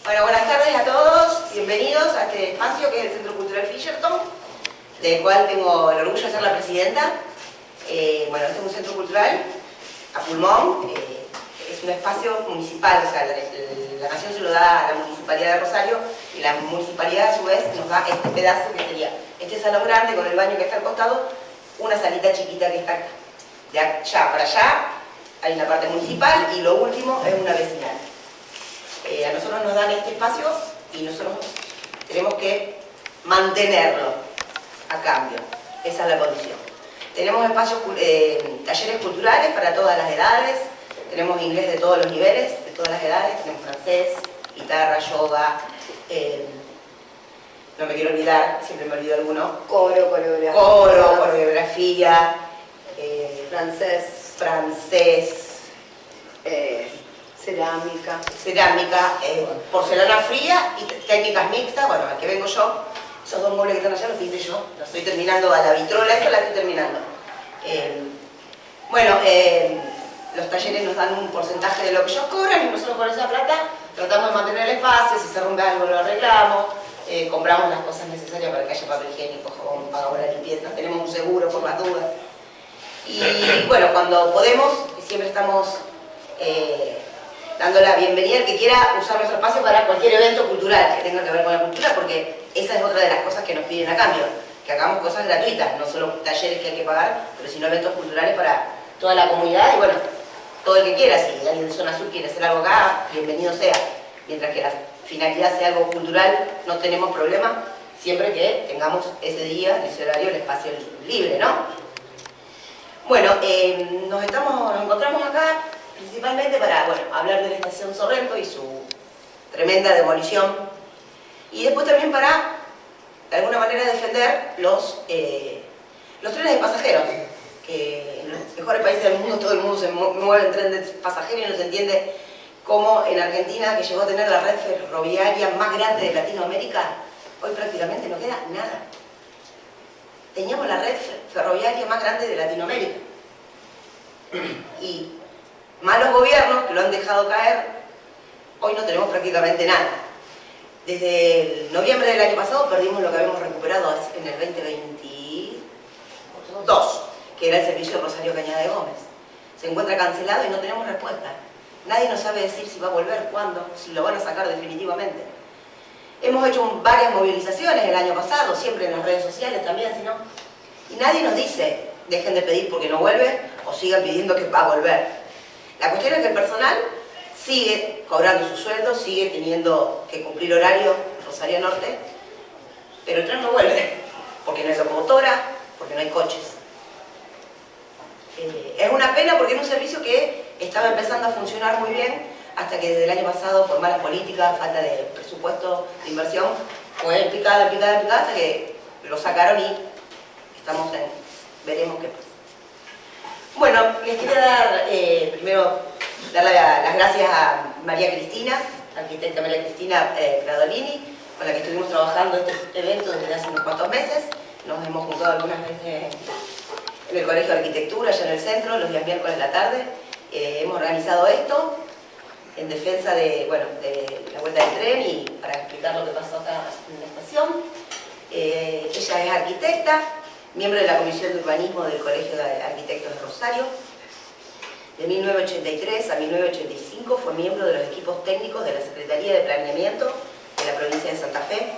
Bueno, buenas tardes a todos, bienvenidos a este espacio que es el Centro Cultural Fisherton, del cual tengo el orgullo de ser la presidenta. Bueno, este es un centro cultural a pulmón, es un espacio municipal, o sea, la nación se lo da a la Municipalidad de Rosario y la Municipalidad a su vez nos da este pedazo que sería este salón grande con el baño que está al costado, una salita chiquita que está acá. De allá para allá hay una parte municipal y lo último es una vecinal. A nosotros nos dan este espacio y nosotros tenemos que mantenerlo a cambio. Esa es la condición. Tenemos espacios, talleres culturales para todas las edades, tenemos inglés de todos los niveles, de todas las edades, tenemos francés, guitarra, yoga, no me quiero olvidar, siempre me olvido alguno. Coro, coreografía, francés, cerámica, porcelana fría y técnicas mixtas. Bueno, al que vengo yo, esos dos muebles que están allá los pinté yo, los estoy terminando a la vitrola, esa la estoy terminando. Los talleres nos dan un porcentaje de lo que ellos cobran y nosotros con esa plata tratamos de mantener el espacio, si se rompe algo lo arreglamos, compramos las cosas necesarias para que haya papel higiénico, jabón, pagamos la limpieza, tenemos un seguro por las dudas. Y bueno, cuando podemos, siempre estamos dando la bienvenida al que quiera usar nuestro espacio para cualquier evento cultural que tenga que ver con la cultura, porque esa es otra de las cosas que nos piden a cambio, que hagamos cosas gratuitas, no solo talleres que hay que pagar, pero sino eventos culturales para toda la comunidad y bueno, todo el que quiera. Si alguien de Zona Sur quiere hacer algo acá, bienvenido sea. Mientras que la finalidad sea algo cultural, no tenemos problema, siempre que tengamos ese día, ese horario, el espacio libre, ¿no? Bueno, nos encontramos acá principalmente para hablar de la estación Sorrento y su tremenda demolición y después también para, de alguna manera, defender los trenes de pasajeros, que en los mejores países del mundo todo el mundo se mueve en tren de pasajeros y no se entiende cómo en Argentina, que llegó a tener la red ferroviaria más grande de Latinoamérica, hoy prácticamente no queda nada. Teníamos la red ferroviaria más grande de Latinoamérica y malos gobiernos que lo han dejado caer, hoy no tenemos prácticamente nada. Desde el noviembre del año pasado perdimos lo que habíamos recuperado en el 2022, que era el servicio de Rosario Cañada de Gómez. Se encuentra cancelado y no tenemos respuesta. Nadie nos sabe decir si va a volver, cuándo, si lo van a sacar definitivamente. Hemos hecho varias movilizaciones el año pasado, siempre en las redes sociales también, si no. Y nadie nos dice, dejen de pedir porque no vuelve, o sigan pidiendo que va a volver. La cuestión es que el personal sigue cobrando su sueldo, sigue teniendo que cumplir horario Rosario Norte, pero el tren no vuelve, porque no hay locomotora, porque no hay coches. Es una pena porque era un servicio que estaba empezando a funcionar muy bien, hasta que desde el año pasado, por malas políticas, falta de presupuesto, de inversión, fue picada, hasta que lo sacaron y estamos veremos qué pasa. Bueno, les quería dar, primero, darle las gracias a María Cristina, arquitecta María Cristina Pradolini, con la que estuvimos trabajando este evento desde hace unos cuantos meses. Nos hemos juntado algunas veces en el Colegio de Arquitectura, allá en el centro, los días miércoles de la tarde. Hemos organizado esto en defensa de la vuelta del tren y para explicar lo que pasó acá en la estación. Ella es arquitecta, miembro de la Comisión de Urbanismo del Colegio de Arquitectos de Rosario. De 1983 a 1985 fue miembro de los equipos técnicos de la Secretaría de Planeamiento de la provincia de Santa Fe.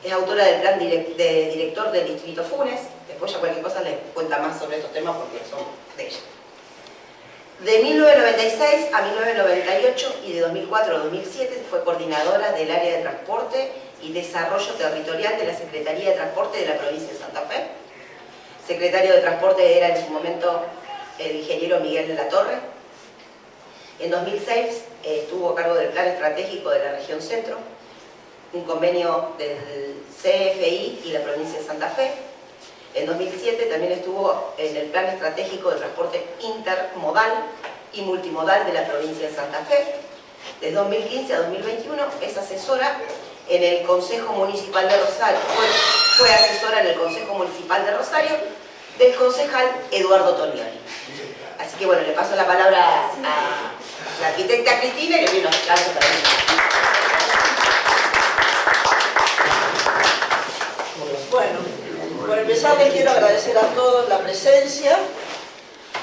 Es autora del plan de director del Distrito Funes. Después ya cualquier cosa les cuenta más sobre estos temas porque son de ella. De 1996 a 1998 y de 2004 a 2007 fue coordinadora del área de transporte y desarrollo territorial de la Secretaría de Transporte de la provincia de Santa Fe. Secretario de Transporte era en su momento el ingeniero Miguel de la Torre. En 2006 estuvo a cargo del Plan Estratégico de la Región Centro, un convenio del CFI y la provincia de Santa Fe. En 2007 también estuvo en el Plan Estratégico de Transporte Intermodal y Multimodal de la provincia de Santa Fe. De 2015 a 2021 es asesora en el Consejo Municipal de Rosario. Fue asesora en el Consejo Municipal de Rosario del concejal Eduardo Toglioni. Así que bueno, le paso la palabra a la arquitecta Cristina y le pido un aplauso para ella. quiero agradecer a todos la presencia,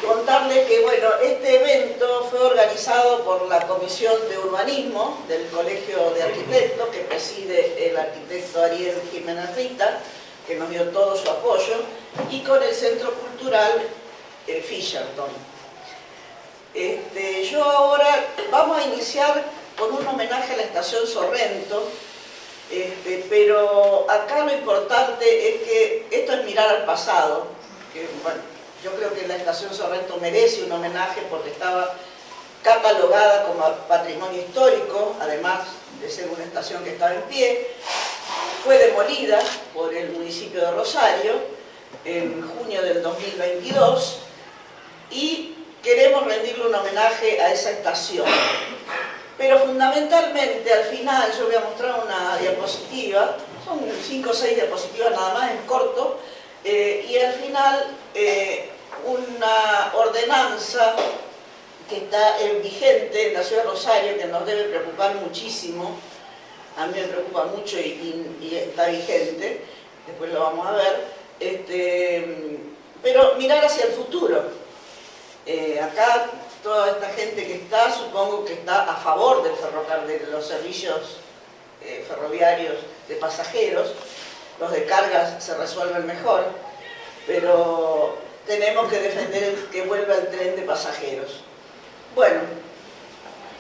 contarles que bueno, este evento fue organizado por la Comisión de Urbanismo del Colegio de Arquitectos, que preside el arquitecto Ariel Jiménez Rita, que nos dio todo su apoyo, y con el Centro Cultural Fisherton. Yo ahora vamos a iniciar con un homenaje a la Estación Sorrento, pero acá lo importante es que esto es mirar al pasado, que, bueno, yo creo que la Estación Sorrento merece un homenaje porque estaba catalogada como patrimonio histórico, además de ser una estación que estaba en pie. Fue demolida por el municipio de Rosario en junio del 2022 y queremos rendirle un homenaje a esa estación. Pero fundamentalmente, al final, yo voy a mostrar una diapositiva, son 5 o 6 diapositivas nada más en corto, y al final una ordenanza que está vigente en la ciudad de Rosario, que nos debe preocupar muchísimo. A mí me preocupa mucho y está vigente, después lo vamos a ver, pero mirar hacia el futuro. Acá toda esta gente que está, supongo que está a favor del ferrocarril, de los servicios ferroviarios de pasajeros. Los de cargas se resuelven mejor, pero tenemos que defender que vuelva el tren de pasajeros. Bueno,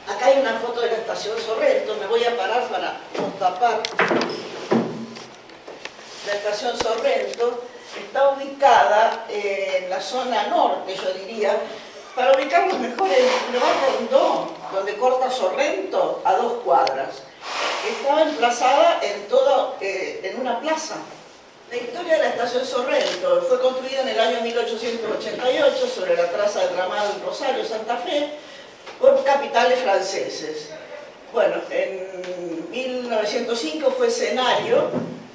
acá hay una foto de la Estación Sorrento, me voy a parar para no tapar. La Estación Sorrento está ubicada en la zona norte, yo diría, para ubicarnos mejor en Boulevard Rondó, donde corta Sorrento, a 2 cuadras. Estaba emplazada en una plaza. La historia de la Estación Sorrento fue construida en el año 1888 sobre la traza del ramal Rosario-Santa Fe por capitales franceses. Bueno, en 1905 fue escenario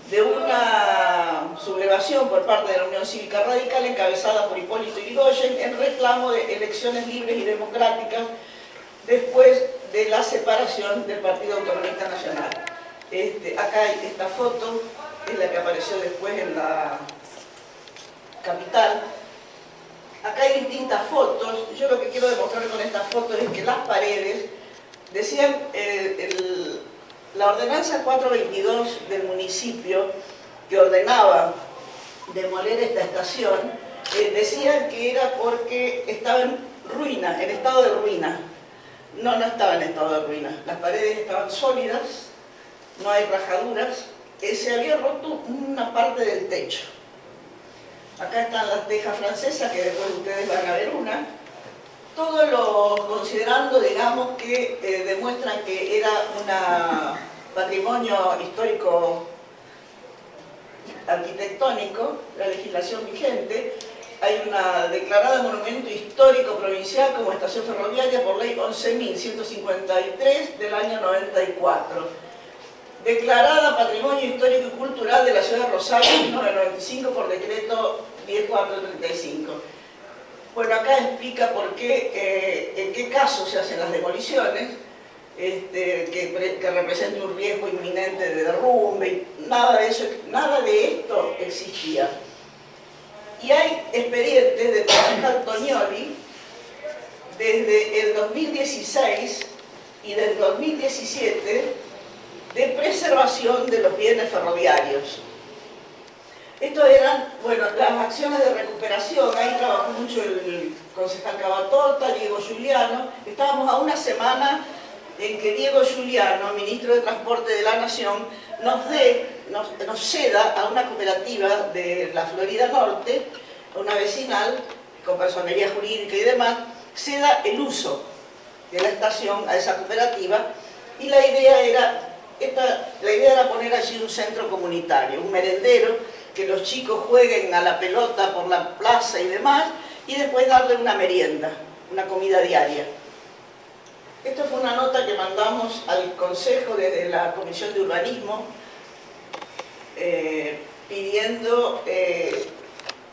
de una sublevación por parte de la Unión Cívica Radical encabezada por Hipólito Yrigoyen en reclamo de elecciones libres y democráticas después de la separación del Partido Autonomista Nacional. Acá hay esta foto, es la que apareció después en la capital. Acá hay distintas fotos. Yo lo que quiero demostrar con estas fotos es que las paredes, decían, la ordenanza 422 del municipio que ordenaba demoler esta estación, decían que era porque estaba en ruina, en estado de ruina. No, no estaba en estado de ruina. Las paredes estaban sólidas, no hay rajaduras, se había roto una parte del techo. Acá están las tejas francesas, que después ustedes van a ver una. Todo lo considerando, digamos, que demuestran que era un patrimonio histórico arquitectónico, la legislación vigente. Hay una declarada monumento histórico provincial como estación ferroviaria por ley 11.153 del año 94. Declarada Patrimonio Histórico y Cultural de la Ciudad de Rosario en 1995 por decreto 10435. Bueno, acá explica por qué, en qué casos se hacen las demoliciones, que representa un riesgo inminente de derrumbe, nada de esto existía. Y hay expedientes de concejal Tognoli desde el 2016 y del 2017 de preservación de los bienes ferroviarios. Esto eran, bueno, las acciones de recuperación. Ahí trabajó mucho el concejal Cabatorta, Diego Giuliano. Estábamos a una semana en que Diego Giuliano, ministro de Transporte de la Nación, nos ceda a una cooperativa de la Florida Norte, una vecinal, con personería jurídica y demás, ceda el uso de la estación a esa cooperativa, y la idea era poner allí un centro comunitario, un merendero, que los chicos jueguen a la pelota por la plaza y demás, y después darle una merienda, una comida diaria. Esto fue una nota que mandamos al Consejo desde la Comisión de Urbanismo, pidiendo,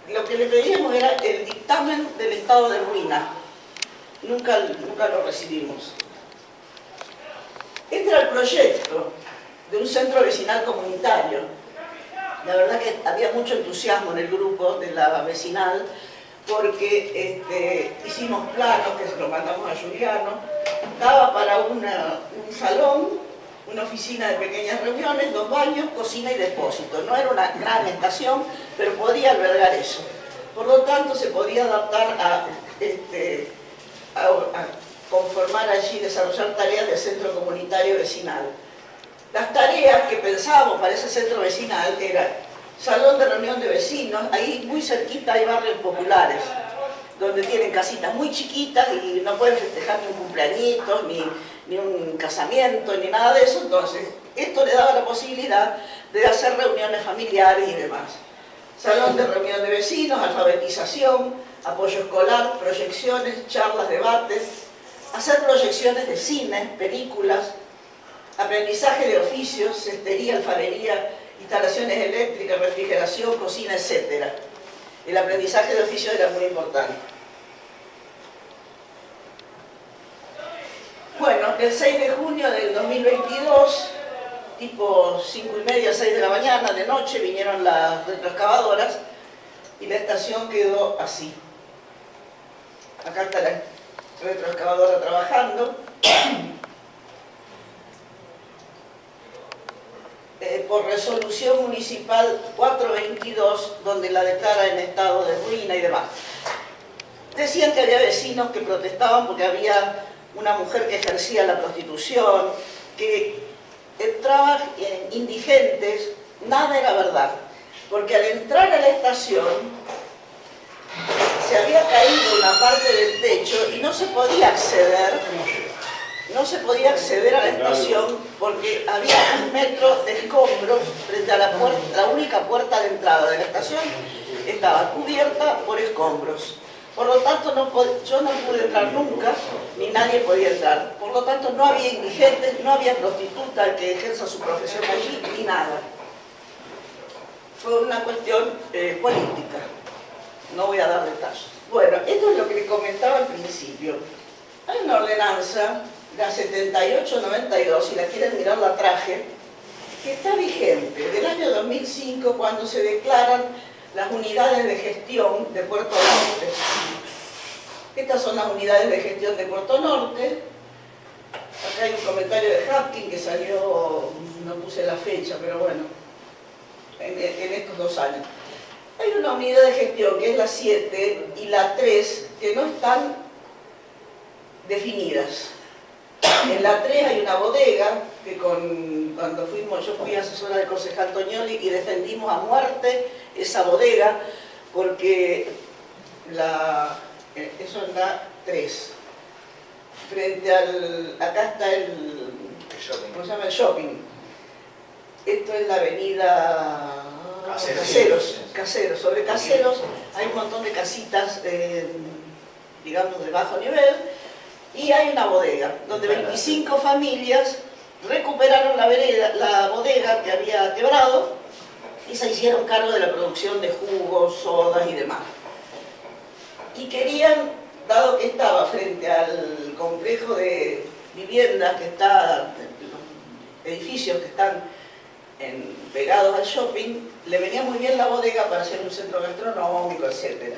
lo que le pedíamos era el dictamen del estado de ruina. Nunca lo recibimos. Este era el proyecto de un centro vecinal comunitario. La verdad que había mucho entusiasmo en el grupo de la vecinal, porque hicimos planos que se los mandamos a Juliano, daba para un salón, una oficina de pequeñas reuniones, 2 baños, cocina y depósito. No era una gran estación, pero podía albergar eso. Por lo tanto, se podía adaptar a conformar allí, desarrollar tareas del centro comunitario vecinal. Las tareas que pensábamos para ese centro vecinal eran salón de reunión de vecinos, ahí muy cerquita hay barrios populares, donde tienen casitas muy chiquitas y no pueden festejar ni un cumpleañito, ni un casamiento, ni nada de eso. Entonces, esto le daba la posibilidad de hacer reuniones familiares y demás. Salón de reunión de vecinos, alfabetización, apoyo escolar, proyecciones, charlas, debates, hacer proyecciones de cine, películas, aprendizaje de oficios, cestería, alfarería, instalaciones eléctricas, refrigeración, cocina, etc. El aprendizaje de oficios era muy importante. Bueno, el 6 de junio del 2022, tipo 5:30, 6 de la mañana, de noche, vinieron las retroexcavadoras y la estación quedó así. Acá está la retroexcavadora trabajando. Por resolución municipal 422, donde la declara en estado de ruina y demás. Decían que había vecinos que protestaban porque había una mujer que ejercía la prostitución, que entraban indigentes. Nada era verdad, porque al entrar a la estación se había caído una parte del techo y no se podía acceder a la estación porque había 1 metro de escombros frente a la única puerta de entrada de la estación, estaba cubierta por escombros. Por lo tanto, yo no pude entrar nunca, ni nadie podía entrar. Por lo tanto, no había indigentes, no había prostituta que ejerza su profesión allí, ni nada. Fue una cuestión política. No voy a dar detalles. Bueno, esto es lo que le comentaba al principio. Hay una ordenanza, la 7892, si la quieren mirar la traje, que está vigente del año 2005, cuando se declaran las unidades de gestión de Puerto Norte. Estas son las unidades de gestión de Puerto Norte. Acá hay un comentario de Hapkin que salió, no puse la fecha, pero bueno, en estos 2 años. Hay una unidad de gestión que es la 7 y la 3 que no están definidas. En la 3 hay una bodega que cuando yo fui asesora del concejal Toñoli y defendimos a muerte esa bodega porque eso es la 3. Frente acá está ¿cómo se llama? El shopping. Esto es la avenida Caseros. Sobre Caseros hay un montón de casitas, digamos, de bajo nivel, y hay una bodega donde 25 familias recuperaron la bodega que había quebrado y se hicieron cargo de la producción de jugos, sodas y demás. Y querían, dado que estaba frente al complejo de viviendas que está, los edificios que están pegados al shopping, le venía muy bien la bodega para hacer un centro gastronómico, etc.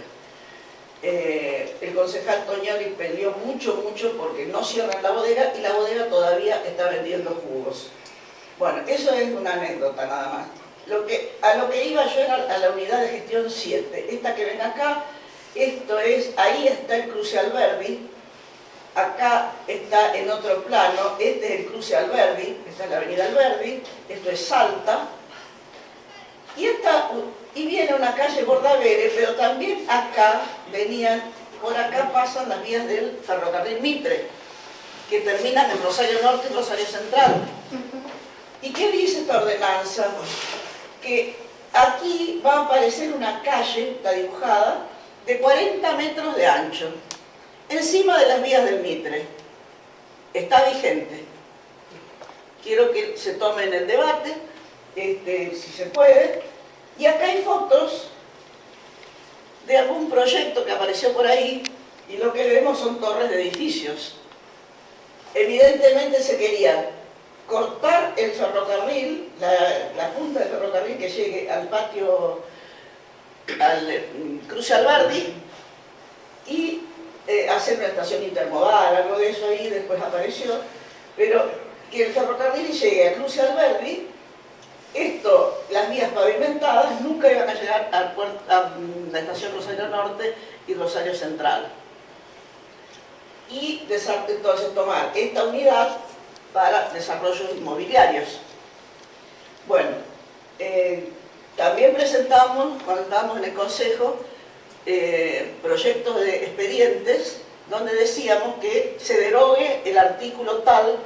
El concejal Toñoli peleó mucho porque no cierran la bodega y la bodega todavía está vendiendo jugos. Bueno, eso es una anécdota nada más. A lo que iba yo era a la unidad de gestión 7. Esta que ven acá, ahí está el cruce Alberdi, acá está en otro plano, este es el cruce Alberdi, esta es la avenida Alberdi, esto es Salta, y viene una calle Bordavere, pero también acá por acá pasan las vías del ferrocarril Mitre, que terminan en Rosario Norte y Rosario Central. ¿Y qué dice esta ordenanza? Que aquí va a aparecer una calle, está dibujada, de 40 metros de ancho, encima de las vías del Mitre. Está vigente. Quiero que se tomen el debate, si se puede. Y acá hay fotos de algún proyecto que apareció por ahí, y lo que vemos son torres de edificios. Evidentemente se quería cortar el ferrocarril, la punta del ferrocarril que llegue al patio, al cruce Alberdi, y hacer una estación intermodal, algo de eso ahí después apareció, pero que el ferrocarril llegue al cruce Alberdi, las vías pavimentadas nunca iban a llegar a la estación Rosario Norte y Rosario Central. Y entonces tomar esta unidad para desarrollos inmobiliarios. Bueno, también presentamos, cuando estábamos en el Consejo, proyectos de expedientes donde decíamos que se derogue el artículo tal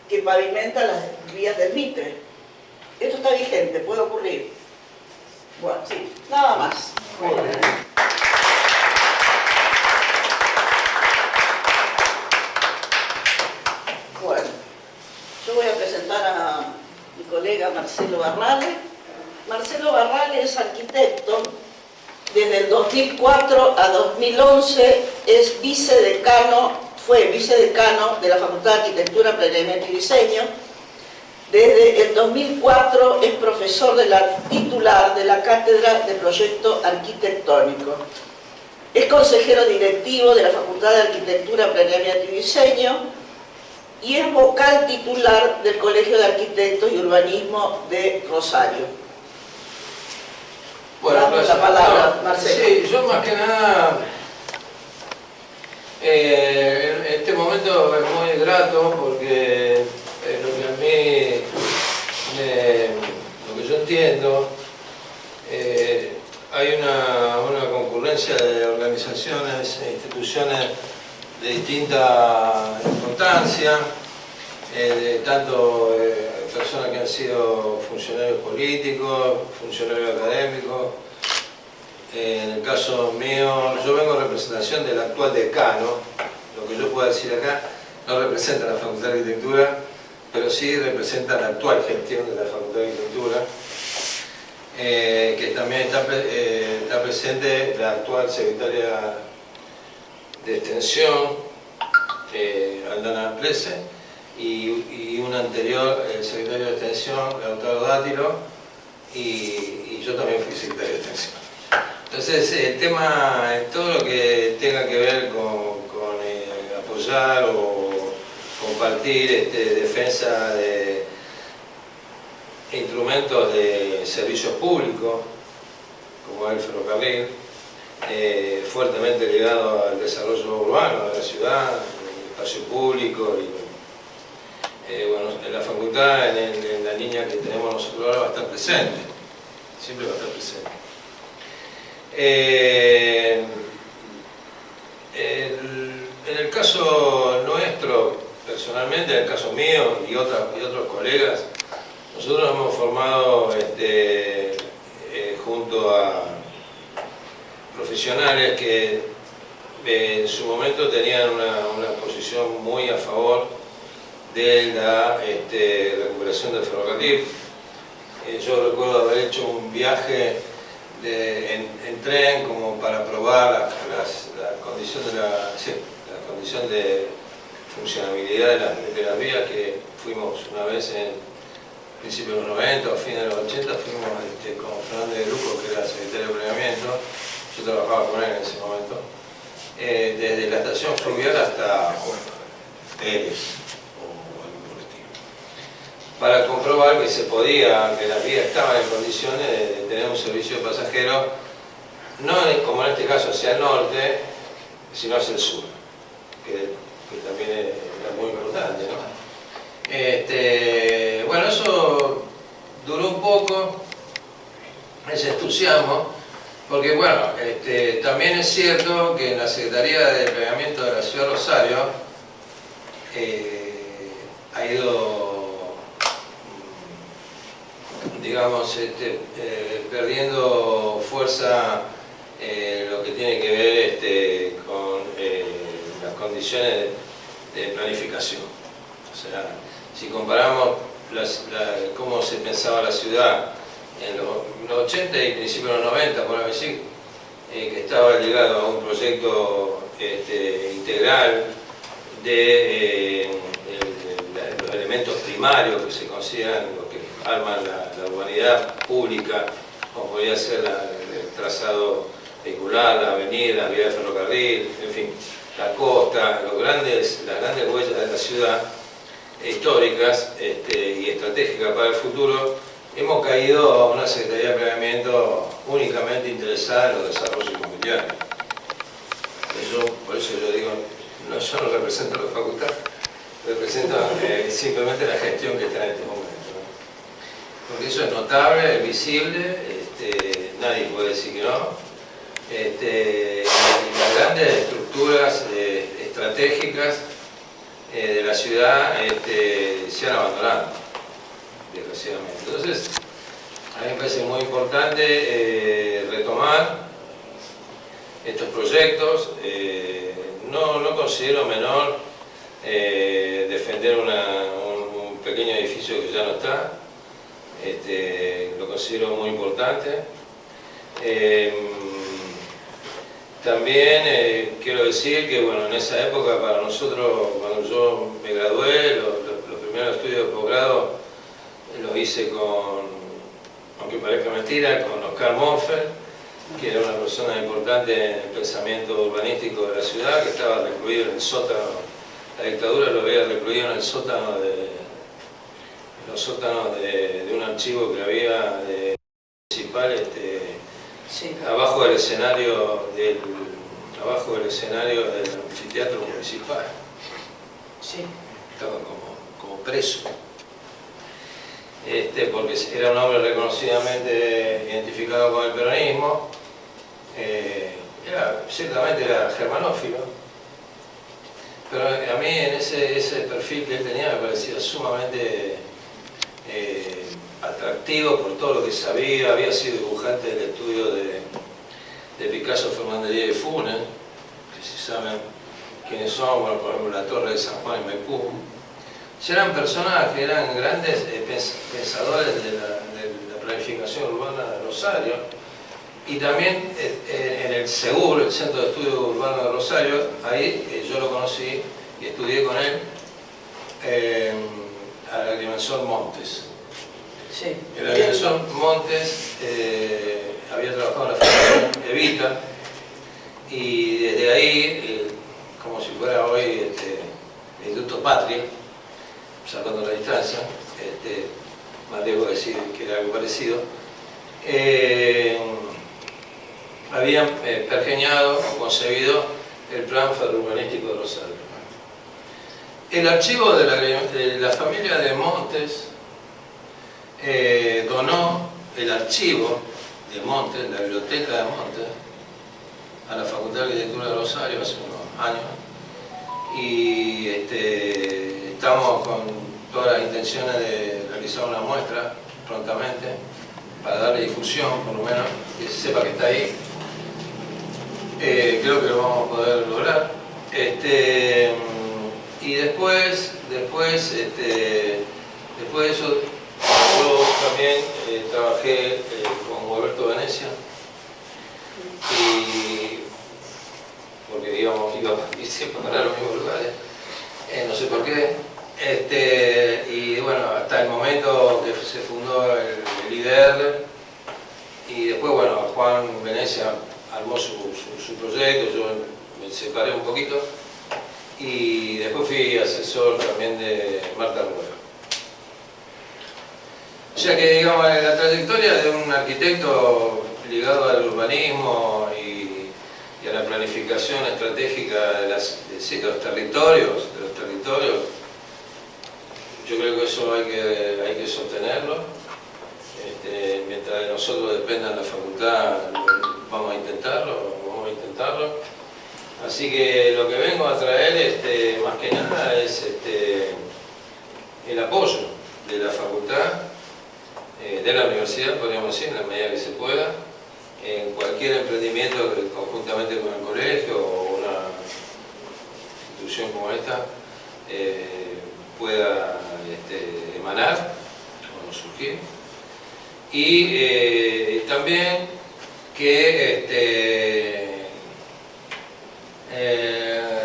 que pavimenta las vías del Mitre. Esto está vigente, puede ocurrir. Bueno, sí, nada más. Bueno, yo voy a presentar a mi colega Marcelo Barrale. Marcelo Barrale es arquitecto. Desde el 2004 a 2011 fue vicedecano de la Facultad de Arquitectura, Planeamiento y Diseño. Desde el 2004 es profesor titular de la Cátedra de Proyecto Arquitectónico. Es consejero directivo de la Facultad de Arquitectura, Planeamiento y Diseño y es vocal titular del Colegio de Arquitectos y Urbanismo de Rosario. Bueno, damos la palabra, Marcelo. Sí, yo más que nada, este momento es muy grato porque lo que a mí, lo que yo entiendo, hay una concurrencia de organizaciones e instituciones de distinta importancia, tanto personas que han sido funcionarios políticos, funcionarios académicos. En el caso mío, yo vengo en representación del actual decano. Lo que yo puedo decir acá no representa a la Facultad de Arquitectura, pero sí representa la actual gestión de la Facultad de Arquitectura, que también está presente la actual secretaria de Extensión, Aldana Plese, y un anterior secretario de Extensión, Lautaro Dátilo, y yo también fui secretario de Extensión. Entonces, el tema, todo lo que tenga que ver con apoyar o compartir defensa de instrumentos de servicios públicos, como el ferrocarril, fuertemente ligado al desarrollo urbano de la ciudad, el espacio público y bueno, en la facultad, en la línea que tenemos nosotros ahora, va a estar presente, siempre va a estar presente. En el caso nuestro, personalmente, en el caso mío y otros colegas, nosotros nos hemos formado junto a profesionales que en su momento tenían una posición muy a favor de la recuperación del ferrocarril. Yo recuerdo haber hecho un viaje en tren como para probar la condición de funcionabilidad de las vías, que fuimos una vez en principios de los 90 o fines de los 80, fuimos con Fernández de Luco, que era secretario de Planeamiento. Yo trabajaba con él en ese momento, desde la estación fluvial hasta Pérez, para comprobar que se podía, que las vías estaban en condiciones de tener un servicio de pasajeros, no como en este caso hacia el norte, sino hacia el sur, que también era muy importante, ¿no? Bueno, eso duró un poco, ese entusiasmo, porque bueno, también es cierto que en la Secretaría de Planeamiento de la Ciudad de Rosario ha ido, digamos, perdiendo fuerza lo que tiene que ver con las condiciones de planificación. O sea, si comparamos cómo se pensaba la ciudad en los 80 y principios de los 90, por decir, que estaba ligado a un proyecto integral de los elementos elementos primarios que se consideran los que arman la urbanidad pública, como podría ser el trazado vehicular, la avenida, la vía de ferrocarril, en fin, la costa, las grandes huellas de la ciudad históricas y estratégicas para el futuro, hemos caído a una Secretaría de Planeamiento únicamente interesada en los desarrollos inmobiliarios. Por eso yo digo, yo no represento a la facultad, represento simplemente la gestión que está en este momento, ¿no? Porque eso es notable, es visible, nadie puede decir que no. Las grandes estructuras estratégicas de la ciudad se han abandonado, desgraciadamente. Entonces, a mí me parece muy importante retomar estos proyectos. No considero menor defender un pequeño edificio que ya no está, lo considero muy importante. También quiero decir que bueno, en esa época para nosotros, cuando yo me gradué, los primeros estudios de posgrado los hice con, aunque parezca mentira, con Oscar Monfeld, que era una persona importante en el pensamiento urbanístico de la ciudad, que estaba recluido en el sótano, la dictadura lo había recluido en el sótano de un archivo que había municipal, Sí. abajo del escenario del anfiteatro municipal. Sí. Estaba como preso. Porque era un hombre reconocidamente identificado con el peronismo, ciertamente era germanófilo, pero a mí en ese perfil que él tenía me parecía sumamente atractivo por todo lo que sabía. Había sido dibujante del estudio de Picasso, Fernández Díaz y Funes, que si saben quiénes son, bueno, por ejemplo la Torre de San Juan y Maipú. Eran personas que eran grandes pensadores de la planificación urbana de Rosario, y también en el CEUR, el Centro de Estudio Urbano de Rosario, ahí yo lo conocí y estudié con él, al agrimensor Montes. Sí. El agrimensor Montes había trabajado en la Fundación Evita, y desde ahí, como si fuera hoy el Instituto Patria, sacando la distancia, más debo decir que era algo parecido, habían pergeñado o concebido el plan ferrourbanístico de Rosario. El archivo de la familia de Montes donó el archivo de Montes, la biblioteca de Montes, a la Facultad de Arquitectura de Rosario hace unos años, y estamos con todas las intenciones de realizar una muestra prontamente para darle difusión, por lo menos que se sepa que está ahí. Creo que lo vamos a poder lograr. Y después de eso, yo también trabajé con Alberto Venecia, porque iba siempre a los mismos lugares, no sé por qué. Y bueno, hasta el momento que se fundó el IDR, y después, bueno, Juan Venecia armó su proyecto, yo me separé un poquito, y después fui asesor también de Marta Rueda. O sea que, digamos, la trayectoria de un arquitecto ligado al urbanismo y a la planificación estratégica de los territorios, yo creo que eso hay que sostenerlo. Mientras de nosotros dependa la facultad, vamos a intentarlo. Así que lo que vengo a traer más que nada es el apoyo de la facultad, de la universidad, podríamos decir, en la medida que se pueda, en cualquier emprendimiento que conjuntamente con el colegio o una institución como esta pueda emanar o surgir. Y también que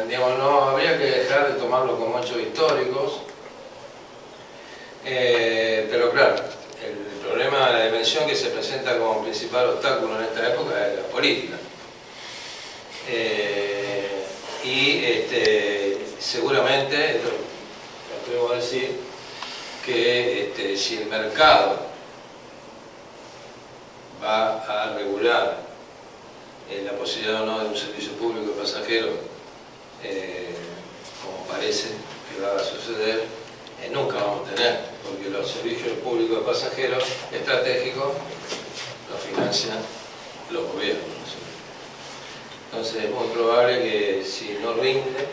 digamos, no habría que dejar de tomarlo como hechos históricos, Pero claro, el problema, la dimensión que se presenta como principal obstáculo en esta época es la política. Seguramente, esto lo atrevo a decir, que si el mercado va a regular la posibilidad o no de un servicio público de pasajeros, como parece que va a suceder, nunca vamos a tener, porque los servicios públicos de pasajeros estratégicos los financian los gobiernos. Entonces es muy probable que si no rinde,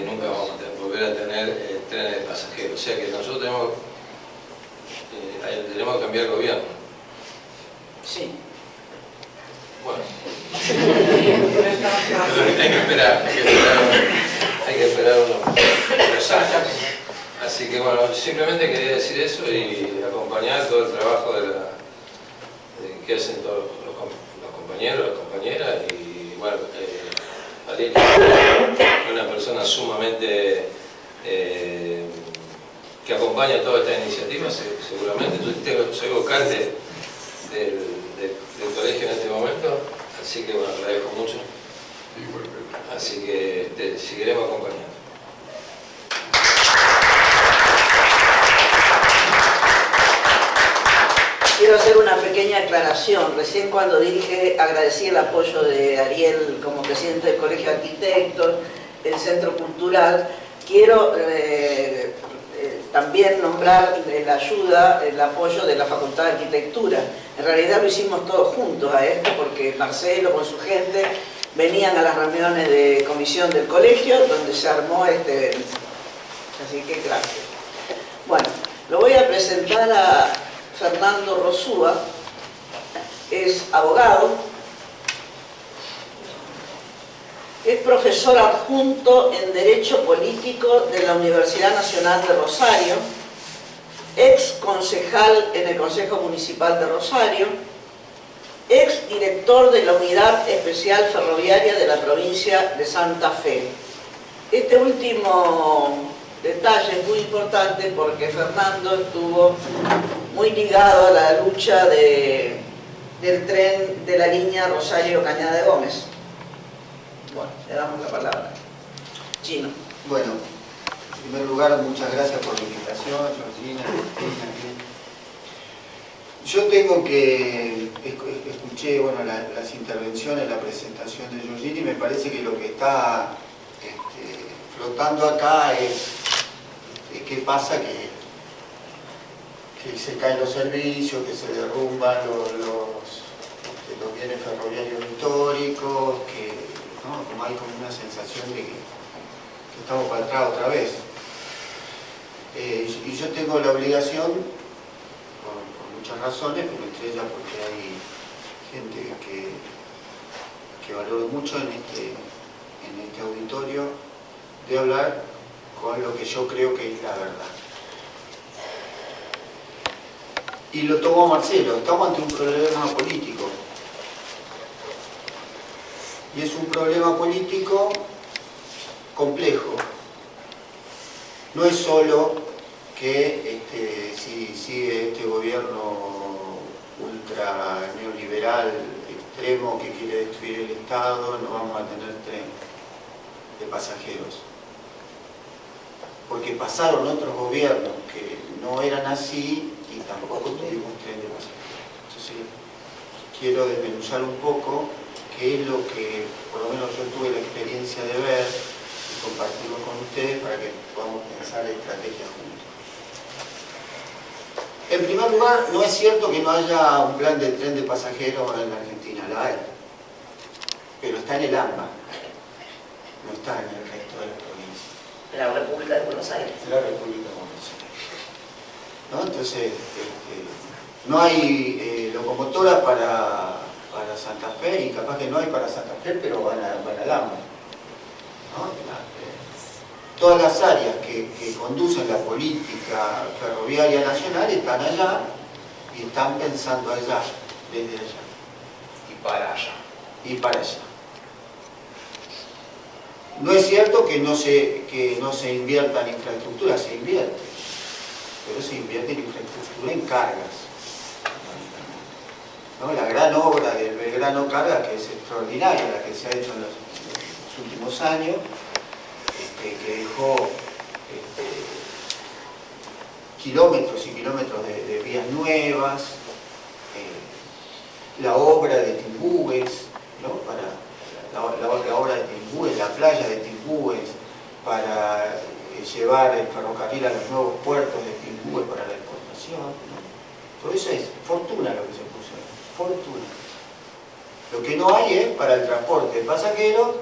nunca vamos a volver a tener trenes de pasajeros. O sea que nosotros tenemos que cambiar el gobierno. Sí. Bueno, hay que esperar unos años. Así que bueno, simplemente quería decir eso y acompañar todo el trabajo que hacen todos los compañeros, las compañeras, y bueno, Valeria es una persona sumamente que acompaña toda esta iniciativa, seguramente. Yo soy vocante del colegio en este momento, así que bueno, agradezco mucho. Así que seguiremos acompañando. Quiero hacer una pequeña aclaración. Recién cuando dije, agradecí el apoyo de Ariel como presidente del Colegio de Arquitectos, el Centro Cultural, quiero también nombrar la ayuda, el apoyo de la Facultad de Arquitectura. En realidad lo hicimos todos juntos a esto, porque Marcelo con su gente venían a las reuniones de comisión del colegio, donde se armó este evento. Así que gracias. Bueno, lo voy a presentar a Fernando Rosúa, es abogado, es profesor adjunto en Derecho Político de la Universidad Nacional de Rosario, ex concejal en el Consejo Municipal de Rosario, ex director de la Unidad Especial Ferroviaria de la provincia de Santa Fe. Este último detalle es muy importante porque Fernando estuvo muy ligado a la lucha del tren de la línea Rosario-Cañada de Gómez. Bueno, le damos la palabra. Chino. Bueno, en primer lugar, muchas gracias por la invitación, Georgina. Yo tengo que, escuché bueno, las intervenciones, la presentación de Georgina, y me parece que lo que está flotando acá es qué pasa que se caen los servicios, que se derrumban los bienes ferroviarios históricos, ¿no? Como hay como una sensación de que estamos para atrás otra vez. Y yo tengo la obligación, por muchas razones, pero entre ellas porque hay gente que valoro mucho en este auditorio, de hablar con lo que yo creo que es la verdad. Y lo tomó Marcelo, estamos ante un problema político. Y es un problema político complejo. No es solo que si sigue este gobierno ultra neoliberal extremo que quiere destruir el Estado, no vamos a tener tren de pasajeros. Porque pasaron otros gobiernos que no eran así y tampoco tuvimos tren de pasajeros. Entonces, quiero desmenuzar un poco qué es lo que, por lo menos yo tuve la experiencia de ver y compartirlo con ustedes para que podamos pensar estrategias juntos. En primer lugar, no es cierto que no haya un plan de tren de pasajeros en la Argentina, la hay, pero está en el AMBA, no está en el resto de la provincia. La República de Buenos Aires. De la República de Buenos Aires. ¿No? Entonces, no hay locomotoras para Santa Fe, y capaz que no hay para Santa Fe, pero van al AMBA. ¿No? Todas las áreas que conducen la política ferroviaria nacional están allá y están pensando allá, desde allá. Y para allá. Y para allá. No es cierto que no se invierta en infraestructura, se invierte. pero se invierte en infraestructura en cargas. ¿No? La gran obra del Belgrano Carga, que es extraordinaria, la que se ha hecho en los últimos años, que dejó kilómetros y kilómetros de vías nuevas, la obra de Timbúes, ¿no? Para la obra de Timbúes, la playa de Timbúes, para llevar el ferrocarril a los nuevos puertos de Timbúes para la exportación, ¿no? Todo eso es fortuna lo que se puso, fortuna. Lo que no hay es para el transporte de pasajeros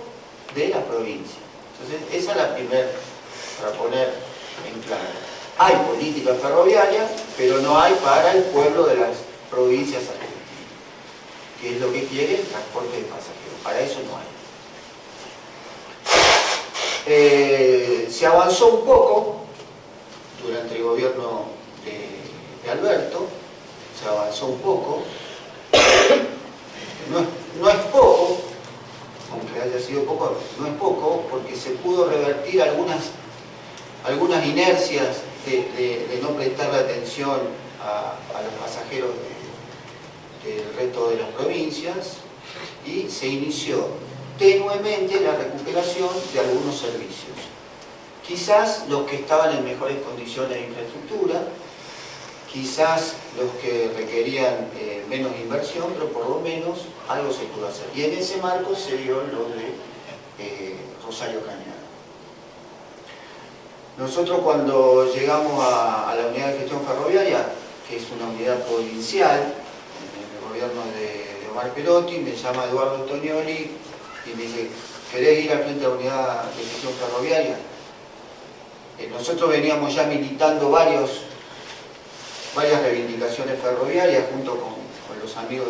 de la provincia. Entonces, esa es la primera, para poner en claro. Hay política ferroviaria, pero no hay para el pueblo de las provincias argentinas, que es lo que quiere el transporte de pasajeros. Para eso no hay. Se avanzó un poco durante el gobierno de Alberto, se avanzó un poco, no es poco, aunque haya sido poco, no es poco, porque se pudo revertir algunas inercias de no prestarle atención a los pasajeros del resto de las provincias, y se inició tenuemente la recuperación de algunos servicios. Quizás los que estaban en mejores condiciones de infraestructura, quizás los que requerían menos inversión, pero por lo menos algo se pudo hacer. Y en ese marco se dio lo de Rosario Cañada. Nosotros cuando llegamos a la unidad de gestión ferroviaria, que es una unidad provincial, en el gobierno de Omar Perotti, me llama Eduardo Tognoli y me dice, ¿querés ir al frente de la unidad de gestión ferroviaria? Nosotros veníamos ya militando varias reivindicaciones ferroviarias junto con los amigos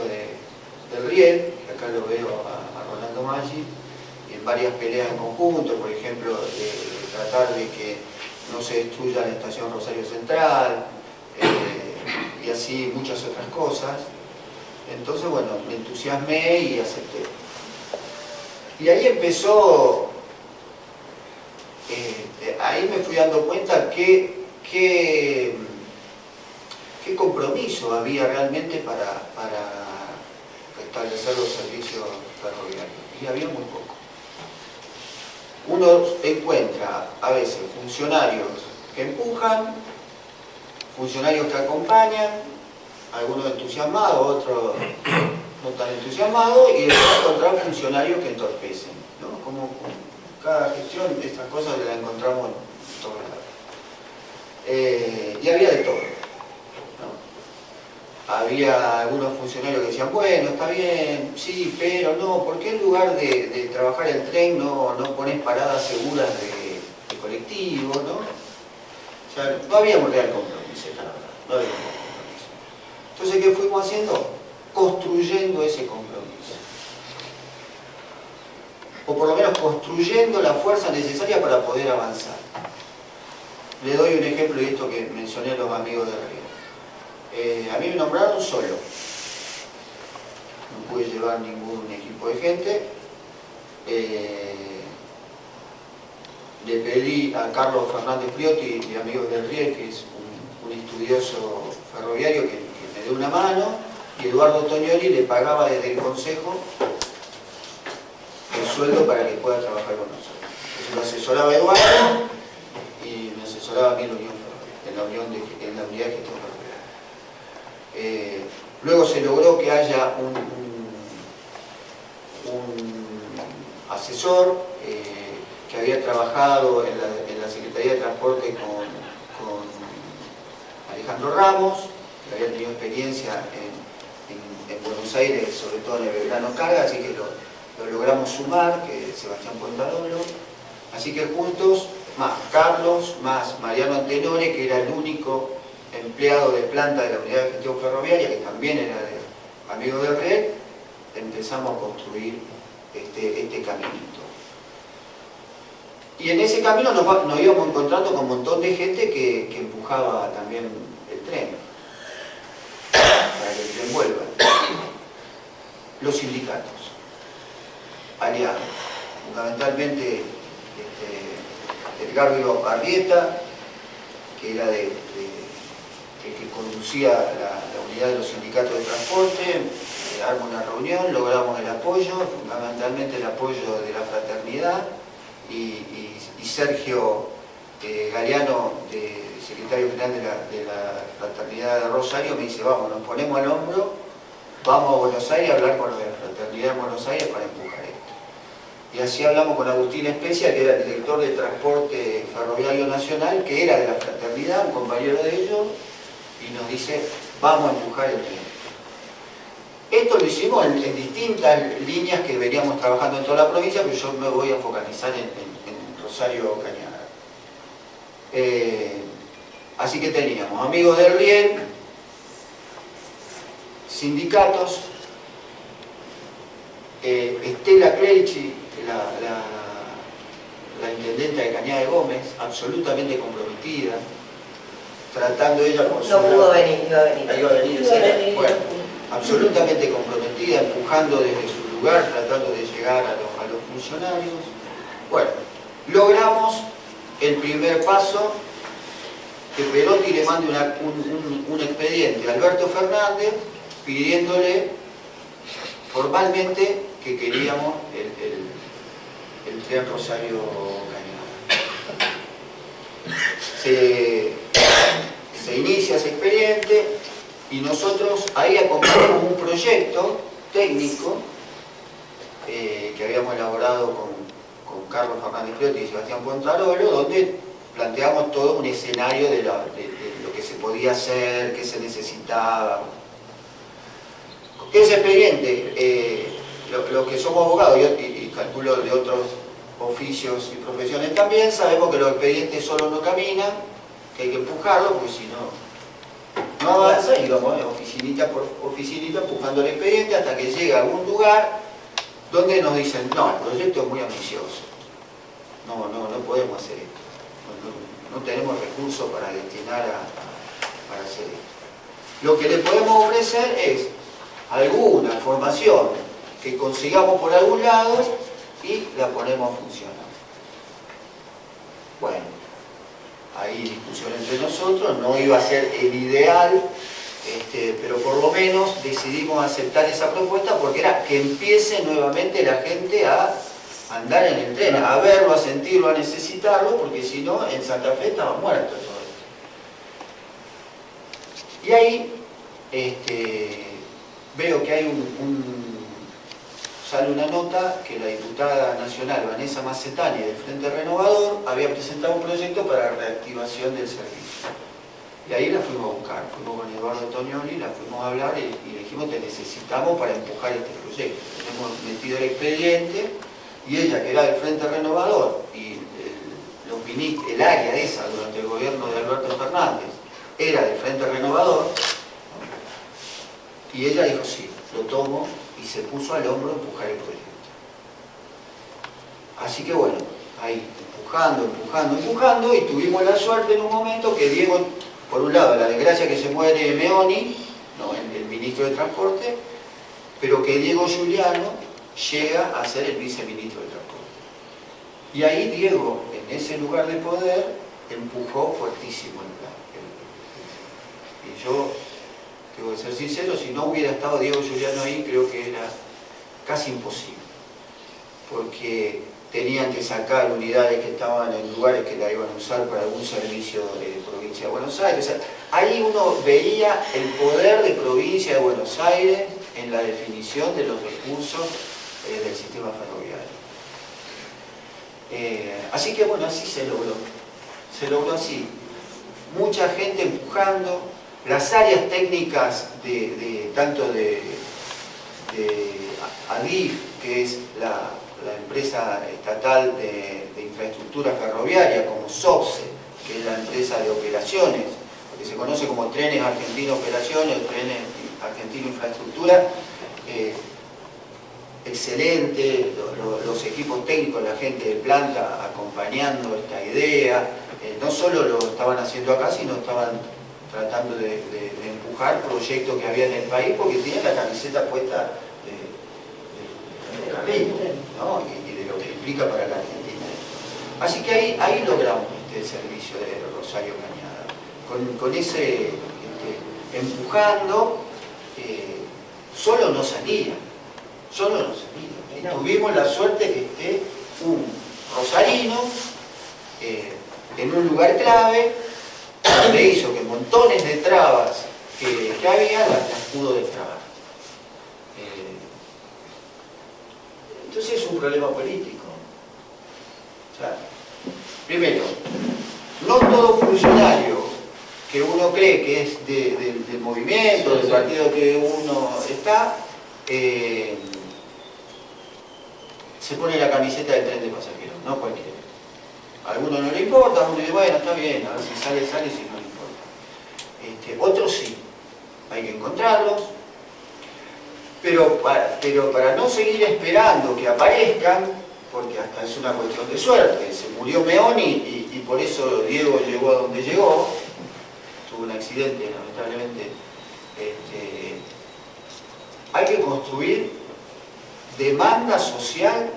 del Riel, que acá lo veo a Rolando Maggi, en varias peleas en conjunto, por ejemplo, tratar de que no se destruya la estación Rosario Central, y así muchas otras cosas. Entonces, bueno, me entusiasmé y acepté. Y ahí empezó, ahí me fui dando cuenta qué compromiso había realmente para restablecer los servicios ferroviarios. Y había muy poco. Uno encuentra a veces funcionarios que empujan, funcionarios que acompañan, algunos entusiasmados, otros no tan entusiasmados, y después encontrar funcionarios que entorpecen, ¿no? Como cada gestión, estas cosas las encontramos en todos lados. Y había de todo, ¿no? Había algunos funcionarios que decían, bueno, está bien, sí, pero no, ¿por qué en lugar de trabajar el tren no pones paradas seguras de colectivo, ¿no? O sea, no había un real compromiso, la verdad, no había un compromiso. Entonces, ¿qué fuimos haciendo? Construyendo ese compromiso. O por lo menos construyendo la fuerza necesaria para poder avanzar. Le doy un ejemplo de esto que mencioné a los amigos de Río. A mí me nombraron solo. No pude llevar ningún equipo de gente. Le pedí a Carlos Fernández Priotti, mi amigo del Riel, que es un estudioso ferroviario, que me dé una mano, y Eduardo Tognoli le pagaba desde el Consejo el sueldo para que pueda trabajar con nosotros. Entonces lo asesoraba Eduardo y me asesoraba a mí en la unidad de gestión ferroviaria. Luego se logró que haya un asesor que había trabajado en la Secretaría de Transporte con Alejandro Ramos, que había tenido experiencia en Buenos Aires, sobre todo en el Belgrano Carga, así que lo logramos sumar, que es Sebastián Puentadolo. Así que juntos, más Carlos, más Mariano Antenore, que era el único empleado de planta de la unidad de gestión ferroviaria, que también era amigo del Riel, empezamos a construir este caminito. Y en ese camino nos íbamos encontrando con un montón de gente que empujaba también el tren, para que el tren vuelva. Los sindicatos, aliados, fundamentalmente Edgardo Arrieta, que era de que conducía la unidad de los sindicatos de transporte, armó una reunión, logramos el apoyo, fundamentalmente el apoyo de la fraternidad, y Sergio Galeano, secretario general de la fraternidad de Rosario, me dice, vamos, nos ponemos al hombro, vamos a Buenos Aires a hablar con los de la fraternidad de Buenos Aires para empujar esto. Y así hablamos con Agustín Especia, que era el director de Transporte Ferroviario Nacional, que era de la fraternidad, un compañero de ellos, y nos dice, vamos a empujar el tren. Esto lo hicimos en distintas líneas que veníamos trabajando en toda la provincia, pero yo me voy a focalizar en Rosario Cañada. Así que teníamos amigos del RIEN, sindicatos, Estela Clerici, la intendenta de Cañada de Gómez, absolutamente comprometida, tratando ella por su No pudo lado. venir, iba a venir. Ahí va a venir, Iba a sí. venir. Bueno, absolutamente comprometida, empujando desde su lugar, tratando de llegar a los funcionarios. Bueno, logramos el primer paso, que Perotti le mande un expediente a Alberto Fernández pidiéndole formalmente que queríamos el tren Rosario Cañada. Se inicia ese expediente y nosotros ahí acompañamos un proyecto técnico que habíamos elaborado con Carlos Fernández Perotti y Sebastián Pontarolo, donde planteamos todo un escenario de lo que se podía hacer, qué se necesitaba. Ese expediente, los que somos abogados y calculo de otros oficios y profesiones también, sabemos que los expedientes solo no caminan, que hay que empujarlo, porque si no avanza, y vamos oficinita por oficinita empujando el expediente hasta que llega a algún lugar donde nos dicen, no, el proyecto es muy ambicioso, no podemos hacer esto. No tenemos recursos para destinar para hacer esto. Lo que le podemos ofrecer es alguna formación que consigamos por algún lado y la ponemos a funcionar. Bueno, hay discusión entre nosotros, no iba a ser el ideal, pero por lo menos decidimos aceptar esa propuesta porque era que empiece nuevamente la gente a andar en el tren, a verlo, a sentirlo, a necesitarlo, porque si no, en Santa Fe estaba muerto todo esto. Y ahí veo que hay sale una nota que la diputada nacional Vanessa Macetani del Frente Renovador había presentado un proyecto para reactivación del servicio. Y ahí la fuimos a buscar, fuimos con Eduardo Tognoli, la fuimos a hablar y le dijimos te necesitamos para empujar este proyecto. Hemos metido el expediente. Y ella, que era del Frente Renovador, y el área esa durante el gobierno de Alberto Fernández, era del Frente Renovador, y ella dijo, sí, lo tomo, y se puso al hombro a empujar el proyecto. Así que bueno, ahí, empujando, y tuvimos la suerte en un momento que Diego, por un lado, la desgracia que se muere Meoni, el ministro de Transporte, pero que Diego Giuliano llega a ser el viceministro de Transporte. Y ahí Diego, en ese lugar de poder, empujó fuertísimo el plan. Y yo, tengo que ser sincero, si no hubiera estado Diego Giuliano ahí, creo que era casi imposible. Porque tenían que sacar unidades que estaban en lugares que la iban a usar para algún servicio de provincia de Buenos Aires. O sea, ahí uno veía el poder de provincia de Buenos Aires en la definición de los recursos del sistema ferroviario. Así que bueno, así se logró así. Mucha gente empujando, las áreas técnicas tanto de ADIF, que es la empresa estatal de infraestructura ferroviaria, como SOPSE, que es la empresa de operaciones, que se conoce como Trenes Argentinos Operaciones o Trenes Argentinos Infraestructura, excelente, los equipos técnicos, la gente de planta acompañando esta idea, no solo lo estaban haciendo acá, sino estaban tratando de empujar proyectos que había en el país porque tenían la camiseta puesta de carril, ¿no? Y de lo que implica para la Argentina. Así que ahí logramos el servicio de Rosario Cañada, con ese empujando, solo no salía. Y tuvimos la suerte que esté un rosarino en un lugar clave, donde hizo que montones de trabas que había las pudo destrabar. Entonces es un problema político. O sea, primero, no todo funcionario que uno cree que es del movimiento, del partido que uno está, se pone la camiseta del tren de pasajeros, no cualquiera. A algunos no le importa, a uno dice, bueno, está bien, a ver si sale, si no le importa. Otros sí, hay que encontrarlos, pero para no seguir esperando que aparezcan, porque hasta es una cuestión de suerte, se murió Meoni y por eso Diego llegó a donde llegó, tuvo un accidente lamentablemente, hay que construir demanda social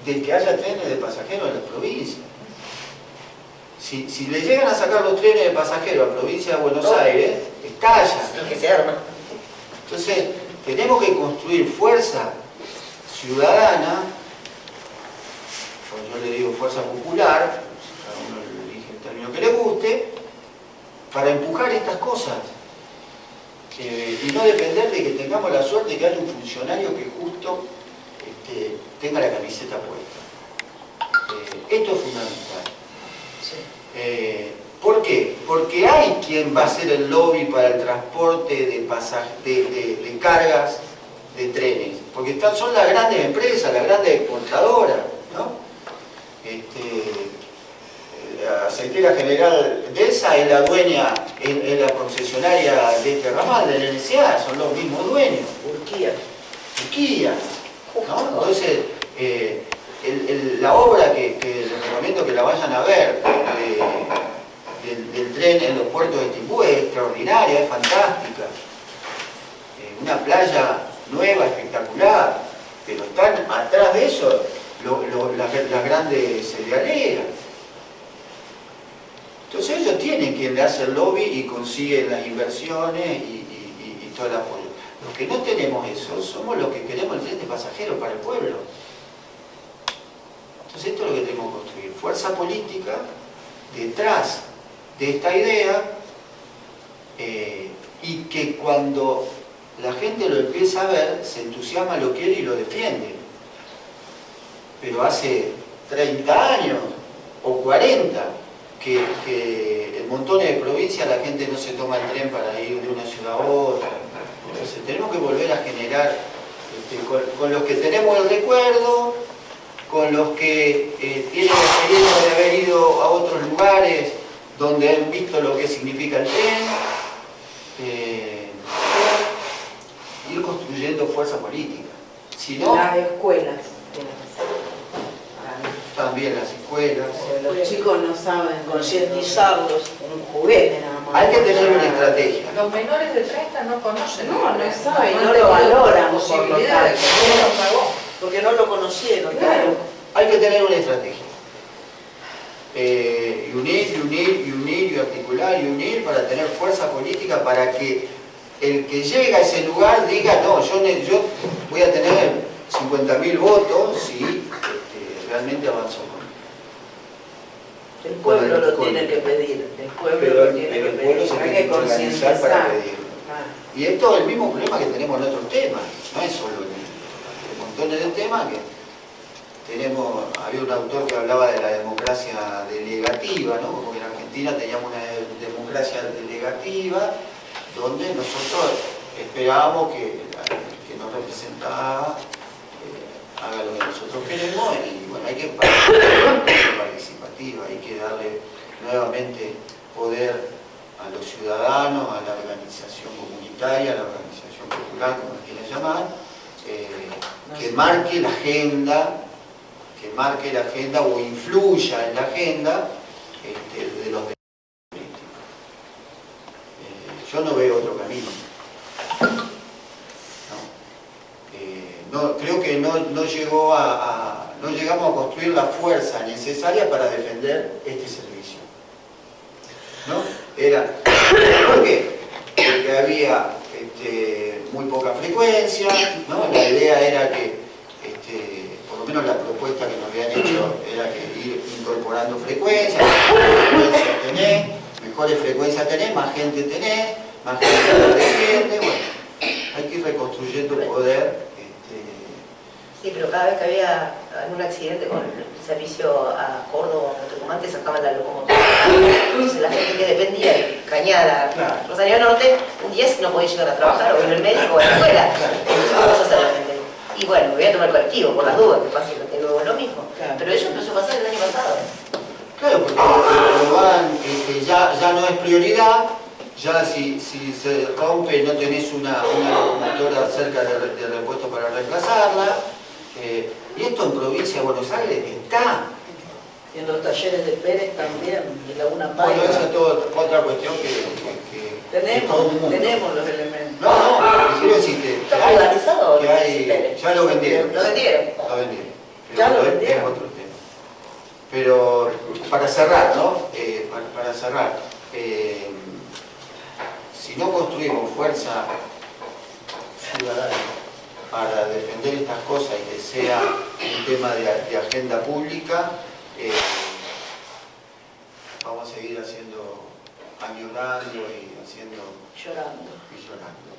de que haya trenes de pasajeros en las provincias. Si le llegan a sacar los trenes de pasajeros a la provincia de Buenos Aires, estallan. Lo que se arma. Entonces, tenemos que construir fuerza ciudadana, o yo le digo fuerza popular, cada uno le elige el término que le guste, para empujar estas cosas. Y no depender de que tengamos la suerte de que haya un funcionario que justo tenga la camiseta puesta. Esto es fundamental. Sí. ¿Por qué? Porque hay quien va a hacer el lobby para el transporte de cargas de trenes. Porque son las grandes empresas, las grandes exportadoras, ¿no? La aceitera general de esa es la dueña, es la concesionaria de este ramal, del NSA, son los mismos dueños. Turquía, ¿no? Entonces, la obra que les recomiendo que la vayan a ver del tren en los puertos de Timbú es extraordinaria, es fantástica. Una playa nueva, espectacular, pero están atrás de eso las grandes cerealeras. Entonces ellos tienen quien le hace el lobby y consiguen las inversiones y todo el apoyo. Los que no tenemos eso somos los que queremos el tren de pasajeros para el pueblo. Entonces esto es lo que tenemos que construir. Fuerza política detrás de esta idea y que cuando la gente lo empieza a ver, se entusiasma, lo quiere y lo defiende. Pero hace 30 años o 40 que en montones de provincias la gente no se toma el tren para ir de una ciudad a otra. Entonces tenemos que volver a generar, con los que tenemos el recuerdo, con los que tienen la experiencia de haber ido a otros lugares donde han visto lo que significa el tren, ir construyendo fuerza política. Si no, las escuelas. también las escuelas. Los chicos no saben Concientizarlos. un juguete nada más. Hay que tener una estrategia. Los menores de 30 no conocen. No saben, han no lo tenido valoran la posibilidad de que uno lo pagó. Porque no lo conocieron. Claro. Hay que tener una estrategia. Y unir, y articular, y unir para tener fuerza política para que el que llega a ese lugar diga, no, yo voy a tener 50.000 votos si realmente avanzo con El pueblo lo tiene que pedir. El pueblo lo tiene que el pueblo pedir. se Hay tiene que que organizar para concientizar. pedirlo. Y esto es el mismo problema que tenemos en otros temas, no es solo en hay montones de temas que tenemos. Había un autor que hablaba de la democracia delegativa, ¿no? Como que en Argentina teníamos una democracia delegativa donde nosotros esperábamos que nos representaba haga lo que nosotros queremos y bueno, hay que participativa, hay que darle nuevamente poder a los ciudadanos, a la organización comunitaria, a la organización popular, como quieran llamar, que marque la agenda o influya en la agenda de los políticos. Yo no veo otro camino. Creo que no llegamos a construir la fuerza necesaria para defender este servicio. ¿No? ¿Por qué? Porque idea, muy poca frecuencia, ¿no? La idea era que, por lo menos la propuesta que nos habían hecho, era que ir incorporando frecuencias, mejores frecuencias tenés, más gente tenés, más gente lo defiende, bueno, hay que ir reconstruyendo poder. Sí, pero cada vez que había algún accidente con el servicio a Córdoba o a Tucumán, te sacaban la locomotora. Entonces la gente que dependía de Cañada, Claro. Rosario Norte, un 10 no podía llegar a trabajar, o en el médico o en la escuela. Entonces, ¿qué vas a hacer la gente? Y bueno, me voy a tomar el colectivo, por las dudas, que pase de nuevo lo mismo. Claro. Pero eso empezó a pasar el año pasado. Claro, porque lo van, ya no es prioridad, ya si se rompe no tenés una locomotora cerca de repuesto para reemplazarla. Y esto en provincia de Buenos Aires está. Y en los talleres de Pérez también, en Laguna Bueno, Paiva. esa es otra cuestión que todo el mundo. Tenemos los elementos. No, quiero decirte, ¿Está privatizado? que hay, ya lo vendieron. Lo vendieron. Lo vendieron. Ya lo Es vendieron. otro tema. Pero para cerrar, ¿no? Para cerrar, si no construimos fuerza ciudadana para defender estas cosas y que sea un tema de agenda pública, vamos a seguir añorando y Llorando. llorando.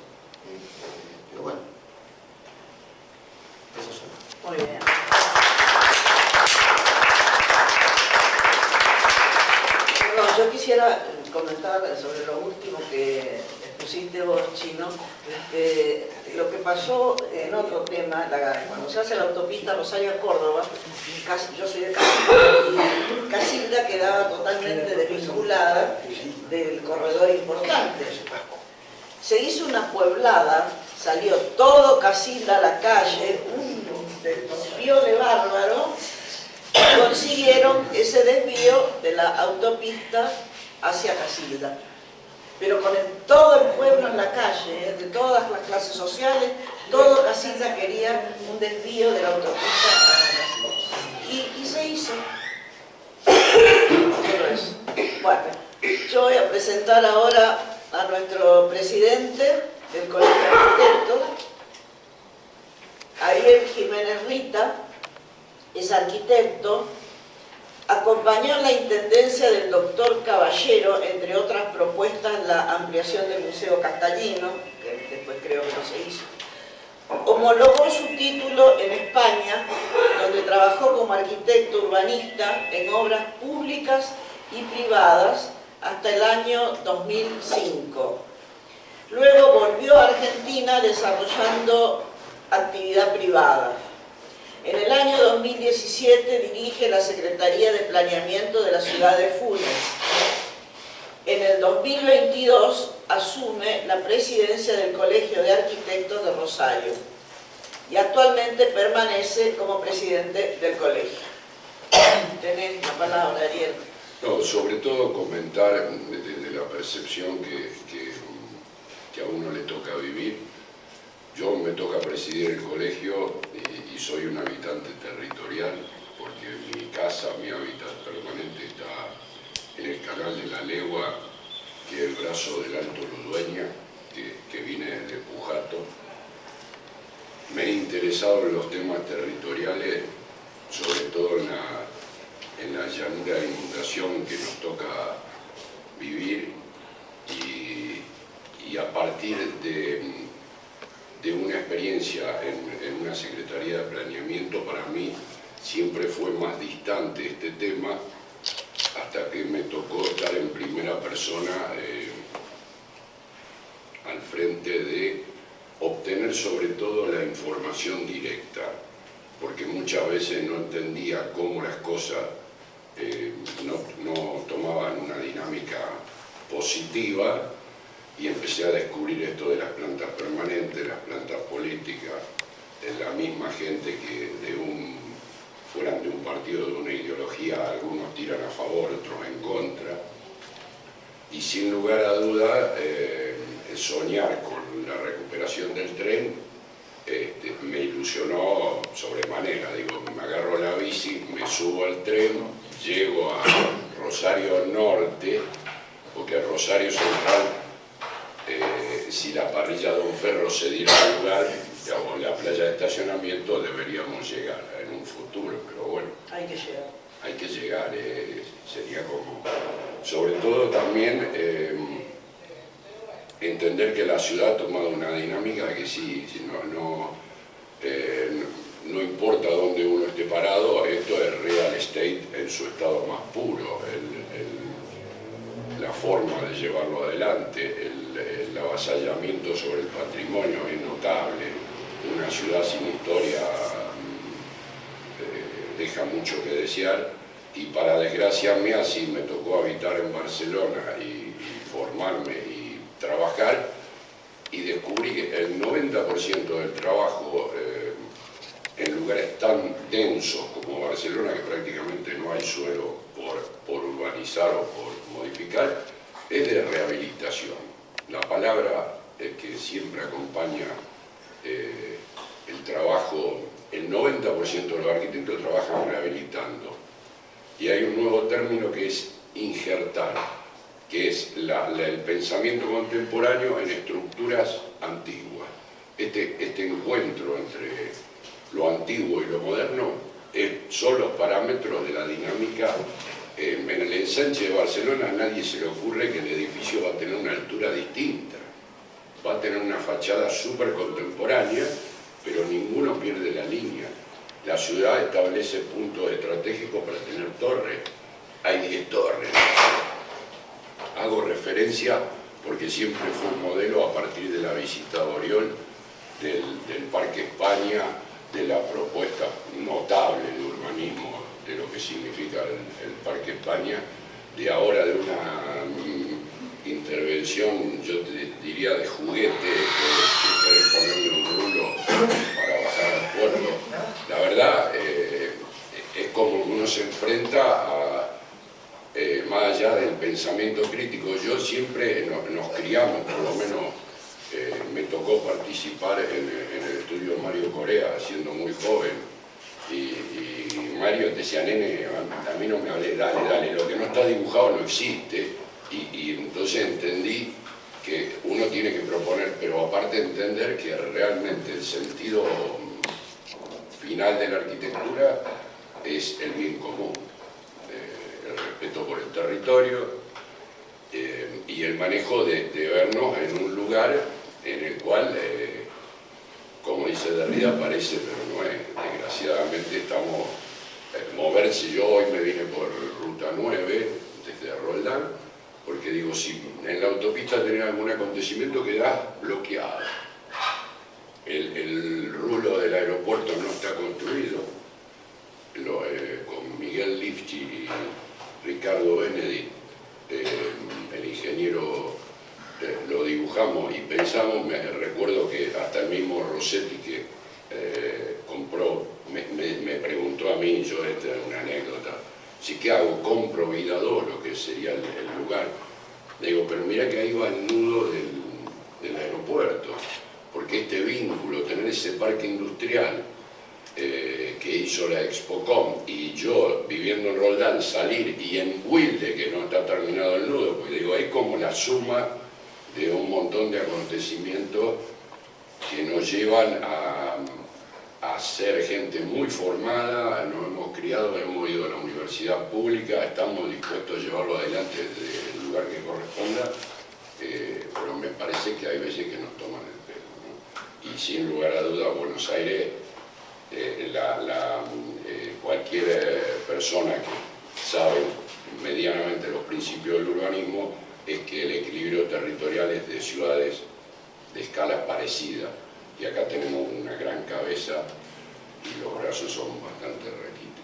Pero bueno, eso es. Muy bien. Bueno, yo quisiera comentar sobre lo último que expusiste vos, Chino. Lo que pasó en otro tema, cuando se hace la autopista Rosario-Córdoba, yo soy de Casilda, y Casilda quedaba totalmente desvinculada del corredor importante. Se hizo una pueblada, salió todo Casilda a la calle, un desvío de bárbaro, y consiguieron ese desvío de la autopista hacia Casilda. Pero con todo el pueblo en la calle, de todas las clases sociales, todo Casilda quería un desvío de la autopista a Casilda. Y se hizo. Solo eso. Bueno, yo voy a presentar ahora a nuestro presidente del Colegio de Arquitectos, Ariel Jiménez Rita. Es arquitecto, acompañó en la intendencia del doctor Caballero, entre otras propuestas, la ampliación del Museo Castellino, que después creo que no se hizo. Homologó su título en España, donde trabajó como arquitecto urbanista en obras públicas y privadas hasta el año 2005. Luego volvió a Argentina desarrollando actividad privada. En el año 2017 dirige la Secretaría de Planeamiento de la ciudad de Funes. En el 2022 asume la presidencia del Colegio de Arquitectos de Rosario y actualmente permanece como presidente del colegio. Tenés la palabra, Ariel. No, sobre todo comentar desde la percepción que a uno le toca vivir. Yo me toca presidir el colegio y soy un habitante territorial, porque mi casa, mi hábitat permanente está en el canal de la Legua, que es el brazo del Alto Ludueña, que viene desde Pujato. Me he interesado en los temas territoriales, sobre todo en la llanura de inundación que nos toca vivir, y a partir de una experiencia en una Secretaría de Planeamiento, para mí siempre fue más distante este tema, hasta que me tocó estar en primera persona al frente de obtener sobre todo la información directa, porque muchas veces no entendía cómo las cosas no tomaban una dinámica positiva, y empecé a descubrir esto de las plantas permanentes, las plantas políticas, de la misma gente que fueran de un partido, de una ideología, algunos tiran a favor, otros en contra. Y sin lugar a duda, soñar con la recuperación del tren me ilusionó sobremanera. Digo, me agarro la bici, me subo al tren, llego a Rosario Norte, porque Rosario Central si la parrilla Don Ferro se diera al lugar, o la playa de estacionamiento, deberíamos llegar en un futuro, pero bueno. Hay que llegar. Hay que llegar, sería como... Sobre todo también entender que la ciudad ha tomado una dinámica que sí, no importa dónde uno esté parado, esto es real estate en su estado más puro, la forma de llevarlo adelante, el avasallamiento sobre el patrimonio es notable. Una ciudad sin historia deja mucho que desear, y para desgracia mía sí me tocó habitar en Barcelona y formarme y trabajar, y descubrí que el 90% del trabajo en lugares tan densos como Barcelona, que prácticamente no hay suelo por urbanizar o por modificar, es de rehabilitación. La palabra que siempre acompaña el trabajo, el 90% de los arquitectos trabajan rehabilitando. Y hay un nuevo término que es injertar, que es el pensamiento contemporáneo en estructuras antiguas. Este encuentro entre lo antiguo y lo moderno son los parámetros de la dinámica. En el ensanche de Barcelona a nadie se le ocurre que el edificio va a tener una altura distinta, va a tener una fachada súper contemporánea, pero ninguno pierde la línea. La ciudad establece puntos estratégicos para tener torres. Hay 10 torres. Hago referencia porque siempre fue un modelo a partir de la visita a Oriol, del Parque España, de la propuesta notable de urbanismo, de lo que significa el Parque España, de ahora de una intervención, yo te diría, de juguete, de querer ponerle un rulo para bajar al puerto. La verdad, es como uno se enfrenta a, más allá del pensamiento crítico. Yo siempre nos criamos, por lo menos me tocó participar en el estudio de Mario Correa, siendo muy joven, y Mario te decía, nene, a mí no me hablé, dale, lo que no está dibujado no existe, y entonces entendí que uno tiene que proponer, pero aparte entender que realmente el sentido final de la arquitectura es el bien común, el respeto por el territorio y el manejo de vernos en un lugar en el cual, como dice Derrida, parece, pero no es. Desgraciadamente estamos, moverse, yo hoy me vine por Ruta 9, desde Roldán, porque digo, si en la autopista tenés algún acontecimiento quedás bloqueado. El rulo del aeropuerto no está construido. Con Miguel Lifchi y Ricardo Benedit, el ingeniero, lo dibujamos y pensamos. Recuerdo que hasta el mismo Rossetti que compró, me preguntó a mí, esta es una anécdota, si ¿qué hago? Compro Vida 2, lo que sería el lugar. Le digo, pero mira que ahí va el nudo del aeropuerto, porque este vínculo, tener ese parque industrial que hizo la Expocom, y yo viviendo en Roldán, salir, y en Wilde, que no está terminado el nudo, pues digo, es como la suma de un montón de acontecimientos que nos llevan a ser gente muy formada. Nos hemos criado, hemos ido a la universidad pública, estamos dispuestos a llevarlo adelante desde el lugar que corresponda, pero me parece que hay veces que nos toman el pelo, ¿no? Y sin lugar a dudas, Buenos Aires, cualquier persona que sabe medianamente los principios del urbanismo es que el equilibrio territorial es de ciudades de escala parecida, y acá tenemos una gran cabeza y los brazos son bastante raquíticos.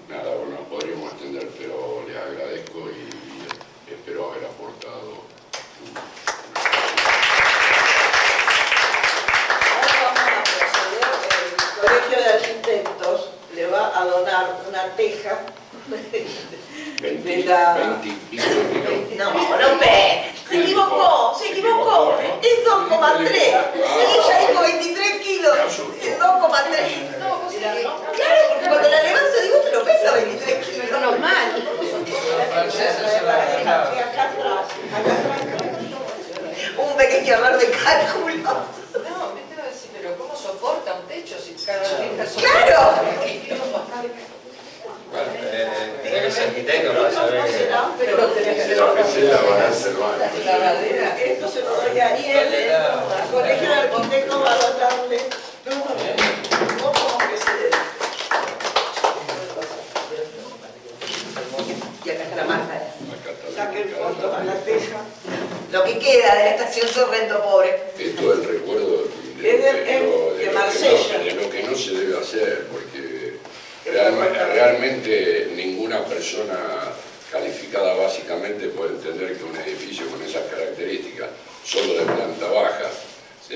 Nada, bueno, podríamos extender, pero les agradezco y espero haber aportado. Ahora vamos a proceder. El Colegio de Arquitectos le va a donar una teja 20 de la... y pico de No, no, se equivocó, ¿no? es 2,3. Sí, ya dijo 23 kilos, es 2,3. Claro, porque cuando la levanto digo, te lo pesa 23 kilos. Menos mal. Acá atrás. un pequeño error de cálculo. No, me te iba a decir, pero ¿cómo soporta un techo si cada vez ¡Claro! Bueno, eres arquitecto, lo vas a ver. Pero tenés que Si la oficina van a hacer mal. la madera. Esto se lo doy a Ariel, el colegio de arquitectos va a dotarle. No, como que se... Y acá está la marca. Acá está Saquen dedicada fotos a la también. teja. Lo que queda de la estación Sorrento, pobre. Esto es el recuerdo Es de Marsella. de lo que no se debe hacer, porque realmente ninguna persona calificada básicamente puede entender que un edificio con esas características, solo de planta baja,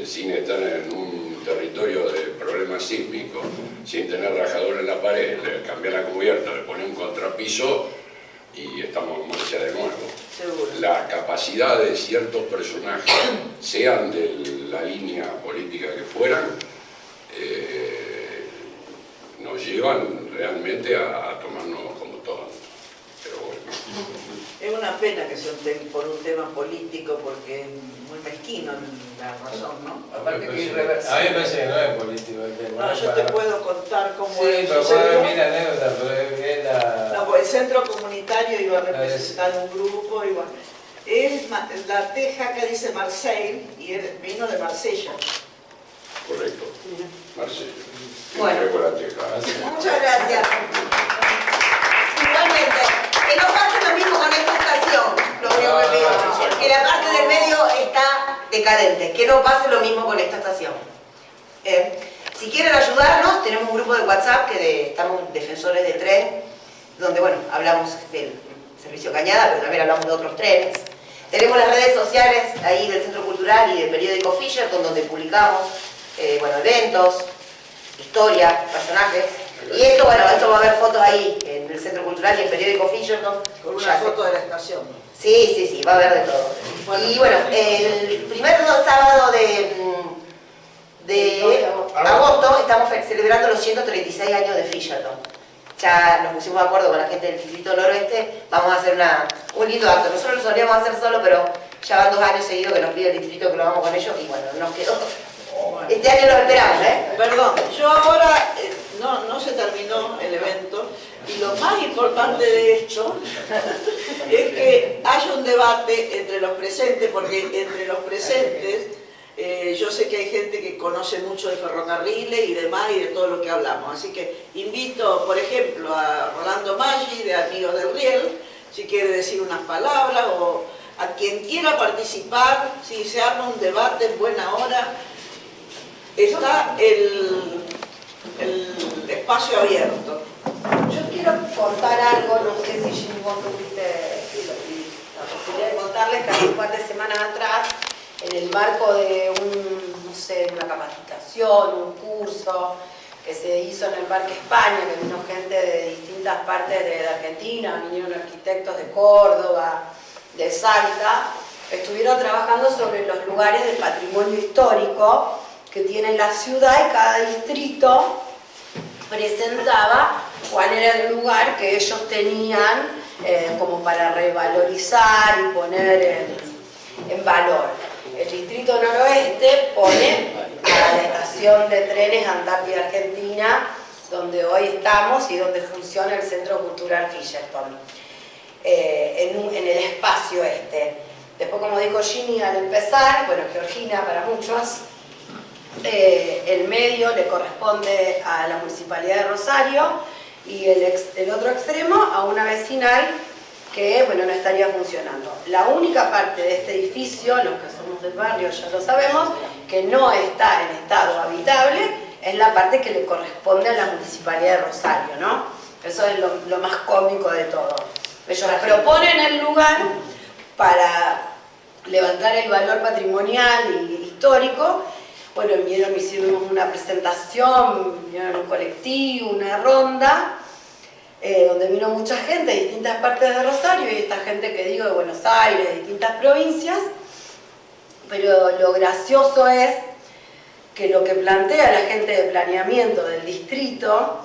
sin estar en un territorio de problemas sísmicos, sin tener rajador en la pared, le cambiar la cubierta, le pone un contrapiso y estamos en marcha de nuevo. Seguro. La capacidad de ciertos personajes, sean de la línea política que fueran, nos llevan realmente a tomarnos como todos. Pero bueno. Es una pena que sea por un tema político, porque es muy mezquino la razón, ¿no? Aparte que A mí irreversible. me parece que no es político el tema. No, yo te puedo contar cómo Sí, pero sucedió. puedo ver mi anécdota, pero es la... No, pues el centro comunitario iba a representar un grupo, y bueno. La teja acá dice Marseille y vino de Marsella. Correcto. Marcelo. Bueno. Entrego la teja. Muchas gracias. Igualmente, que no pase lo mismo con esta estación, lo único que pido. exacto. Que la parte del medio está decadente, que no pase lo mismo con esta estación. Si quieren ayudarnos, tenemos un grupo de WhatsApp que estamos defensores del tren, donde bueno, hablamos del servicio Cañada, pero también hablamos de otros trenes. Tenemos las redes sociales ahí del Centro Cultural y del periódico Fisher, donde publicamos bueno, eventos, historias, personajes. Y esto, bueno, esto va a haber fotos ahí en el Centro Cultural y el periódico Fisher. Con una foto de la estación. Sí, va a haber de todo. Bueno, Y bueno, el primer sábado de agosto estamos celebrando los 136 años de Fisherton. Ya nos pusimos de acuerdo con la gente del Distrito Noroeste, vamos a hacer un lindo acto. Nosotros lo solíamos hacer solo, pero ya van 2 años seguidos que nos pide el distrito que lo hagamos con ellos y bueno, nos quedó. Este año lo esperamos, Perdón, yo ahora no se terminó el evento y lo más importante de esto es que haya un debate entre los presentes, porque entre los presentes yo sé que hay gente que conoce mucho de ferrocarriles y demás y de todo lo que hablamos, así que invito, por ejemplo, a Rolando Maggi de Amigos del Riel, si quiere decir unas palabras, o a quien quiera participar, si se arma un debate en buena hora. Está el espacio abierto. Yo quiero contar algo, no sé si Jimmy vos tuviste la posibilidad de contarles que hace un par de semanas atrás, en el marco de no sé, una capacitación, un curso que se hizo en el Parque España, que vino gente de distintas partes de Argentina, vinieron arquitectos de Córdoba, de Salta, estuvieron trabajando sobre los lugares del patrimonio histórico que tiene la ciudad y cada distrito presentaba cuál era el lugar que ellos tenían como para revalorizar y poner en valor. El Distrito Noroeste pone a la estación de trenes Antártida Argentina, donde hoy estamos y donde funciona el Centro Cultural Fisherton, en el espacio este. Después, como dijo Ginny al empezar, bueno, Georgina para muchos, el medio le corresponde a la Municipalidad de Rosario y el otro extremo a una vecinal que, bueno, no estaría funcionando. La única parte de este edificio, los que somos del barrio ya lo sabemos, que no está en estado habitable, es la parte que le corresponde a la Municipalidad de Rosario, ¿no? Eso es lo más cómico de todo. Ellos proponen el lugar para levantar el valor patrimonial y histórico. Bueno, hicimos una presentación, vinieron un colectivo, una ronda, donde vino mucha gente de distintas partes de Rosario y esta gente que digo de Buenos Aires, de distintas provincias, pero lo gracioso es que lo que plantea la gente de planeamiento del distrito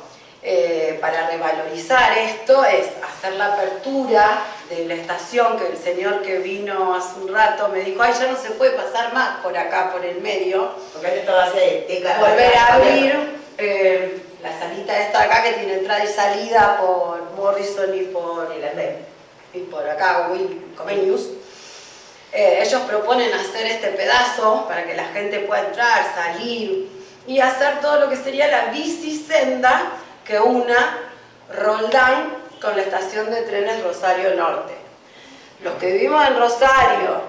para revalorizar esto es hacer la apertura de la estación, que el señor que vino hace un rato me dijo, ay, ya no se puede pasar más por acá, por el medio. Porque esto va a ser Volver a abrir la salita esta de acá que tiene entrada y salida por Morrison y por acá, Will Comenius. Ellos proponen hacer este pedazo para que la gente pueda entrar, salir y hacer todo lo que sería la bicisenda que una Roldán con la estación de trenes Rosario Norte. Los que vivimos en Rosario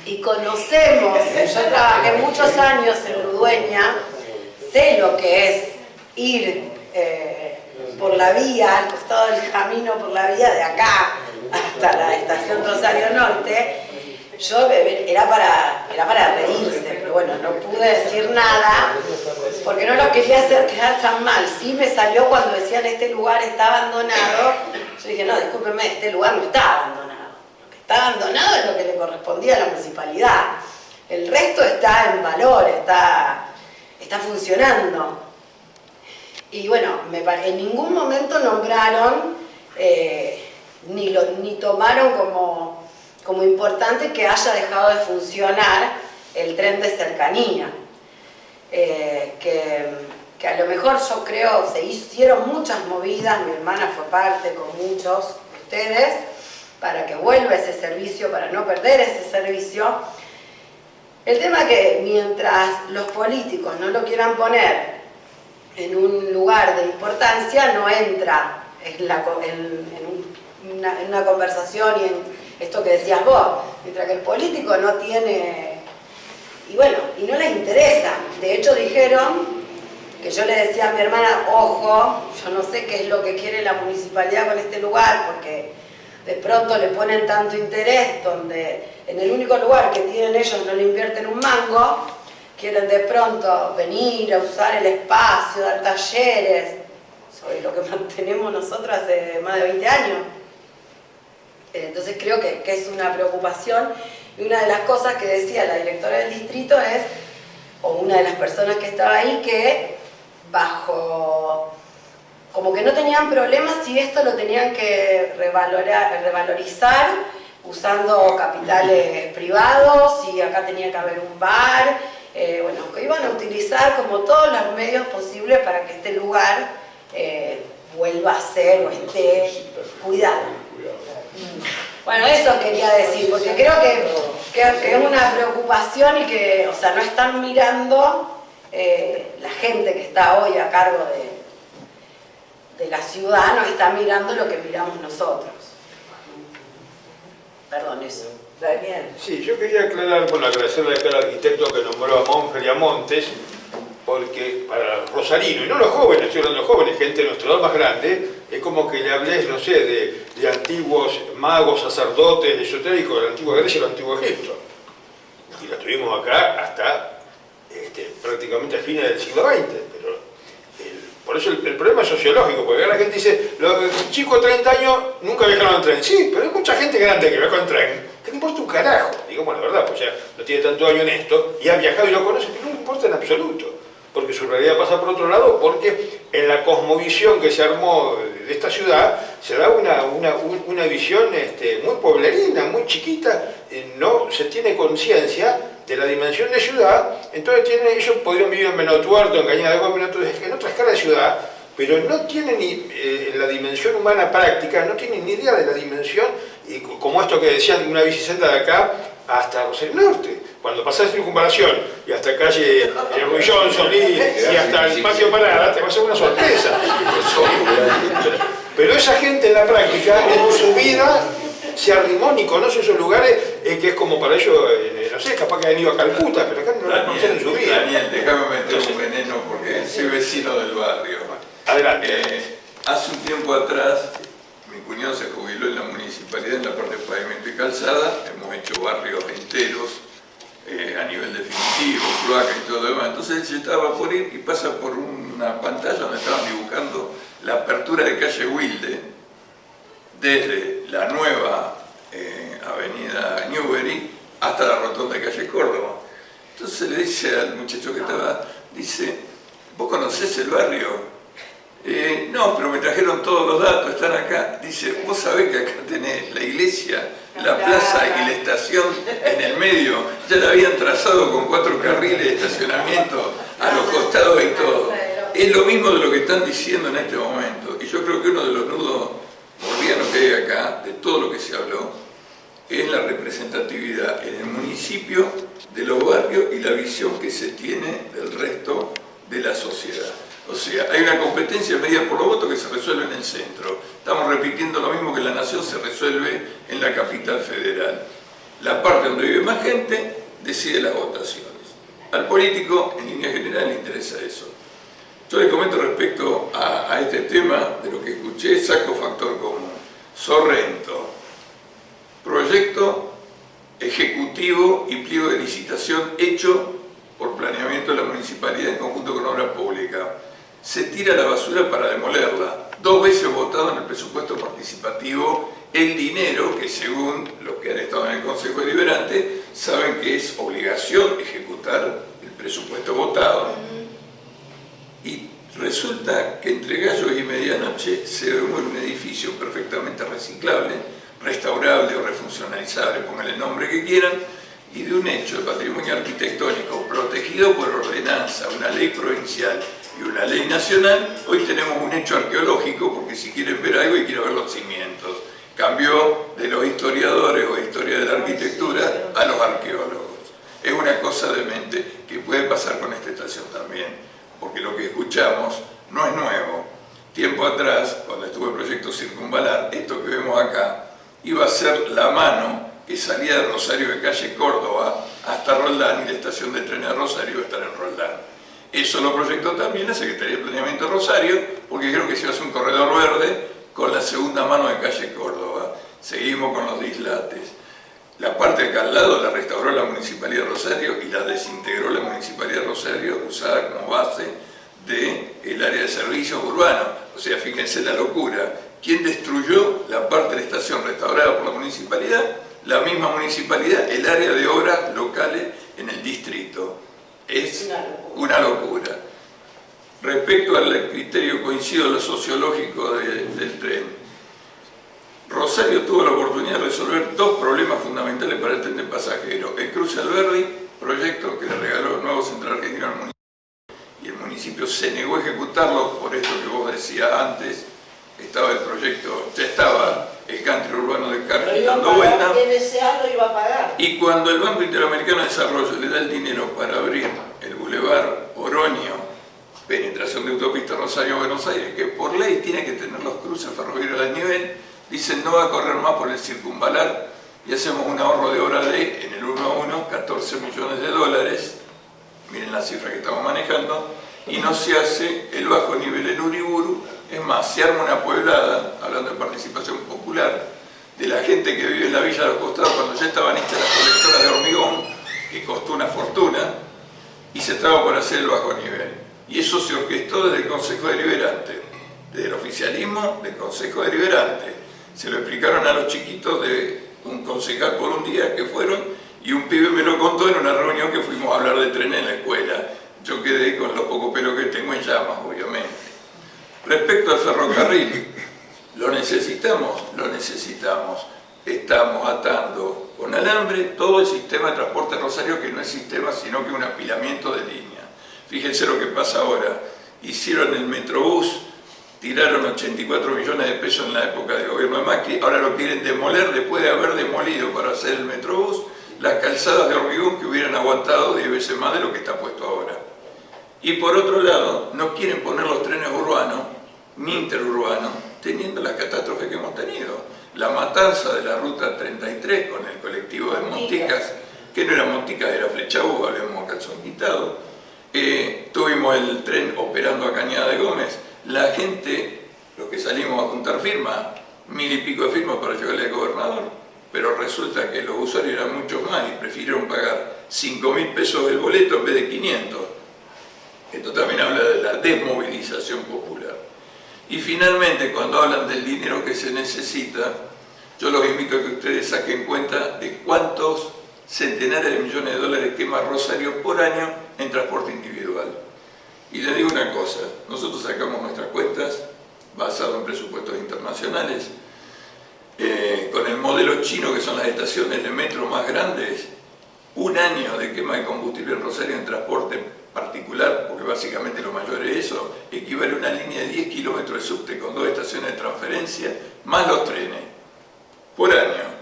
y conocemos, yo trabajé muchos años en Ludueña, sé lo que es ir por la vía, al costado del camino por la vía de acá hasta la estación Rosario Norte. Yo era para reírse, pero bueno, no pude decir nada porque no lo quería hacer quedar tan mal. Sí me salió cuando decían este lugar está abandonado. Yo dije, no, discúlpeme, este lugar no está abandonado. Lo que está abandonado es lo que le correspondía a la municipalidad. El resto está en valor, está funcionando. Y bueno, en ningún momento nombraron ni tomaron como importante que haya dejado de funcionar el tren de cercanía. Que a lo mejor yo creo se hicieron muchas movidas, mi hermana fue parte con muchos de ustedes, para que vuelva ese servicio, para no perder ese servicio. El tema que mientras los políticos no lo quieran poner en un lugar de importancia, no entra en una conversación y en esto que decías vos, mientras que el político no tiene, y bueno, y no les interesa. De hecho dijeron que yo le decía a mi hermana, ojo, yo no sé qué es lo que quiere la municipalidad con este lugar, porque de pronto le ponen tanto interés, donde en el único lugar que tienen ellos no le invierten un mango, quieren de pronto venir a usar el espacio, dar talleres, sobre lo que mantenemos nosotros hace más de 20 años. Entonces creo que es una preocupación, y una de las cosas que decía la directora del distrito o una de las personas que estaba ahí, que como que no tenían problemas si esto lo tenían que revalorizar usando capitales privados, si acá tenía que haber un bar, bueno, que iban a utilizar como todos los medios posibles para que este lugar vuelva a ser o esté cuidado. Bueno, eso quería decir, porque creo que es una preocupación y que, o sea, no están mirando la gente que está hoy a cargo de la ciudad, no está mirando lo que miramos nosotros. Perdón, eso. Daniel. Sí, yo quería aclarar, bueno, agradecerle acá al arquitecto que nombró a Monfer y a Montes, porque para Rosarino, y no los jóvenes, estoy hablando de los jóvenes, gente de nuestra edad más grande, es como que le hablé, no sé, de antiguos magos, sacerdotes, esotéricos de la antigua Grecia y del antiguo Egipto. Y la tuvimos acá hasta prácticamente a fines del siglo XX, pero por eso el problema es sociológico, porque acá la gente dice, los chicos de 30 años nunca viajaron en tren. Sí, pero hay mucha gente grande que viaja en tren, que no importa un carajo, digamos la verdad, pues ya no tiene tanto año en esto, y ha viajado y lo conoce, pero no le importa en absoluto, porque su realidad pasa por otro lado, porque en la cosmovisión que se armó de esta ciudad, se da una visión muy pueblerina, muy chiquita, no se tiene conciencia de la dimensión de ciudad. Entonces ellos podrían vivir en Menotuerto, en Cañada de Gómez, en otra escala de ciudad, pero no tienen ni la dimensión humana práctica, no tienen ni idea de la dimensión, como esto que decían, una bicisenda de acá hasta Rosario Norte. Cuando pasás circunvalación y hasta calle Ruy Johnson y hasta el Patio Parada, te va a ser una sorpresa. Pero esa gente en la práctica, en su vida, se arrimó ni conoce esos lugares, que es como para ellos, no sé, capaz que han ido a Calcuta, pero acá no lo conocen en su vida. Daniel, déjame meter un veneno porque soy vecino del barrio. Adelante. Hace un tiempo atrás, mi cuñado se jubiló en la municipalidad en la parte de pavimento y calzada. Hemos hecho barrios enteros a nivel definitivo, cloaca y todo lo demás. Entonces yo estaba por ir y pasa por una pantalla donde estaban dibujando la apertura de calle Wilde desde la nueva avenida Newbery hasta la rotonda de calle Córdoba. Entonces le dice al muchacho que estaba, dice, ¿vos conocés el barrio? No, pero me trajeron todos los datos, están acá. Dice, vos sabés que acá tenés la iglesia, la plaza y la estación en el medio. Ya la habían trazado con 4 carriles de estacionamiento a los costados y todo. Es lo mismo de lo que están diciendo en este momento. Y yo creo que uno de los nudos gordianos que hay acá, de todo lo que se habló, es la representatividad en el municipio de los barrios y la visión que se tiene del resto de la sociedad. O sea, hay una competencia medida por los votos que se resuelve en el centro. Estamos repitiendo lo mismo que en la nación se resuelve en la capital federal. La parte donde vive más gente decide las votaciones. Al político, en línea general, le interesa eso. Yo les comento respecto a este tema, de lo que escuché, saco factor común. Sorrento, proyecto ejecutivo y pliego de licitación hecho por planeamiento de la municipalidad en conjunto con obra pública. Se tira la basura para demolerla. 2 veces votado en el presupuesto participativo el dinero que, según los que han estado en el Consejo Deliberante, saben que es obligación ejecutar el presupuesto votado. Y resulta que entre gallos y medianoche se demora un edificio perfectamente reciclable, restaurable o refuncionalizable, pónganle el nombre que quieran, y de un hecho de patrimonio arquitectónico protegido por ordenanza, una ley provincial y una ley nacional, hoy tenemos un hecho arqueológico, porque si quieren ver algo hay que ir a ver los cimientos. Cambió de los historiadores o historia de la arquitectura a los arqueólogos. Es una cosa demente que puede pasar con esta estación también, porque lo que escuchamos no es nuevo. Tiempo atrás, cuando estuvo el proyecto Circunvalar, esto que vemos acá iba a ser la mano que salía de Rosario de calle Córdoba hasta Roldán, y la estación de trenes de Rosario iba a estar en Roldán. Eso lo proyectó también la Secretaría de Planeamiento de Rosario, porque dijeron que se iba a hacer un corredor verde con la segunda mano de calle Córdoba. Seguimos con los dislates. La parte de acá al lado la restauró la Municipalidad de Rosario y la desintegró la Municipalidad de Rosario, usada como base del área de servicios urbanos. O sea, fíjense la locura. ¿Quién destruyó la parte de la estación restaurada por la municipalidad? La misma municipalidad, el área de obras locales en el distrito. Es una locura. Respecto al criterio, coincido lo sociológico del tren. Rosario tuvo la oportunidad de resolver 2 problemas fundamentales para el tren de pasajeros. El cruce Alberdi, proyecto que le regaló el nuevo Central Argentino al municipio, y el municipio se negó a ejecutarlo por esto que vos decías antes. Estaba el proyecto, ya estaba el country urbano de Carqui dando vuelta. NSA lo iba a pagar. Y cuando el Banco Interamericano de Desarrollo le da el dinero para abrir el Boulevard Oroño, penetración de autopista Rosario-Buenos Aires, que por ley tiene que tener los cruces ferroviarios a desnivel, dicen no va a correr más por el circunvalar y hacemos un ahorro de obra de, en el 1 a 1, 14 millones de dólares, miren la cifra que estamos manejando, y no se hace el bajo nivel en Uriburu. Es más, se arma una pueblada, hablando de participación popular, de la gente que vive en la Villa de los Costados cuando ya estaban hechas las colectoras de hormigón, que costó una fortuna, y se estaba por hacer el bajo nivel. Y eso se orquestó desde el Consejo Deliberante, desde el oficialismo del Consejo Deliberante. Se lo explicaron a los chiquitos de un concejal por un día que fueron, y un pibe me lo contó en una reunión que fuimos a hablar de trenes en la escuela. Yo quedé con los pocos pelos que tengo en llamas, obviamente. Respecto al ferrocarril, ¿lo necesitamos? Lo necesitamos. Estamos atando con alambre todo el sistema de transporte de Rosario, que no es sistema, sino que un apilamiento de línea. Fíjense lo que pasa ahora. Hicieron el Metrobús, tiraron 84 millones de pesos en la época del gobierno de Macri, ahora lo quieren demoler después de haber demolido para hacer el Metrobús las calzadas de hormigón que hubieran aguantado 10 veces más de lo que está puesto ahora. Y por otro lado, no quieren poner los trenes urbanos ni interurbanos, teniendo las catástrofes que hemos tenido. La matanza de la ruta 33 con el colectivo de Monticas, que no era Monticas, era Flechabú, habíamos calzón quitado. Tuvimos el tren operando a Cañada de Gómez. La gente, los que salimos a juntar firmas, 1000 y pico de firmas para llevarle al gobernador, pero resulta que los usuarios eran muchos más y prefirieron pagar 5.000 pesos del boleto en vez de 500. Esto también habla de la desmovilización popular. Y finalmente, cuando hablan del dinero que se necesita, yo los invito a que ustedes saquen cuenta de cuántos centenares de millones de dólares quema Rosario por año en transporte individual. Y le digo una cosa, nosotros sacamos nuestras cuentas basado en presupuestos internacionales, con el modelo chino, que son las estaciones de metro más grandes. Un año de quema de combustible en Rosario en transporte particular, porque básicamente lo mayor es eso, equivale a una línea de 10 kilómetros de subte con 2 estaciones de transferencia, más los trenes, por año.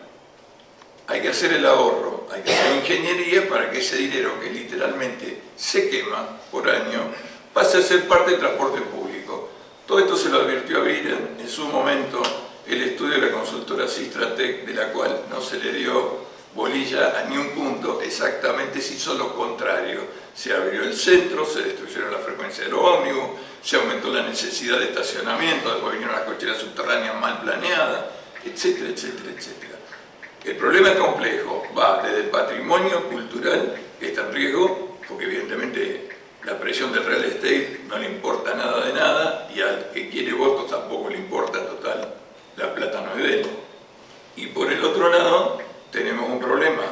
Hay que hacer el ahorro, hay que hacer ingeniería para que ese dinero que literalmente se quema por año pase a ser parte del transporte público. Todo esto se lo advirtió a Biden en su momento el estudio de la consultora Sistratec, de la cual no se le dio bolilla a ni un punto, exactamente se hizo lo contrario. Se abrió el centro, se destruyeron las frecuencias de los ómnibus, se aumentó la necesidad de estacionamiento, después vinieron las cocheras subterráneas mal planeadas, etcétera, etcétera, etcétera. El problema es complejo, va desde el patrimonio cultural, que está en riesgo, porque evidentemente la presión del real estate no le importa nada de nada, y al que quiere votos tampoco le importa, total, la plata no es de él. Y por el otro lado, tenemos un problema.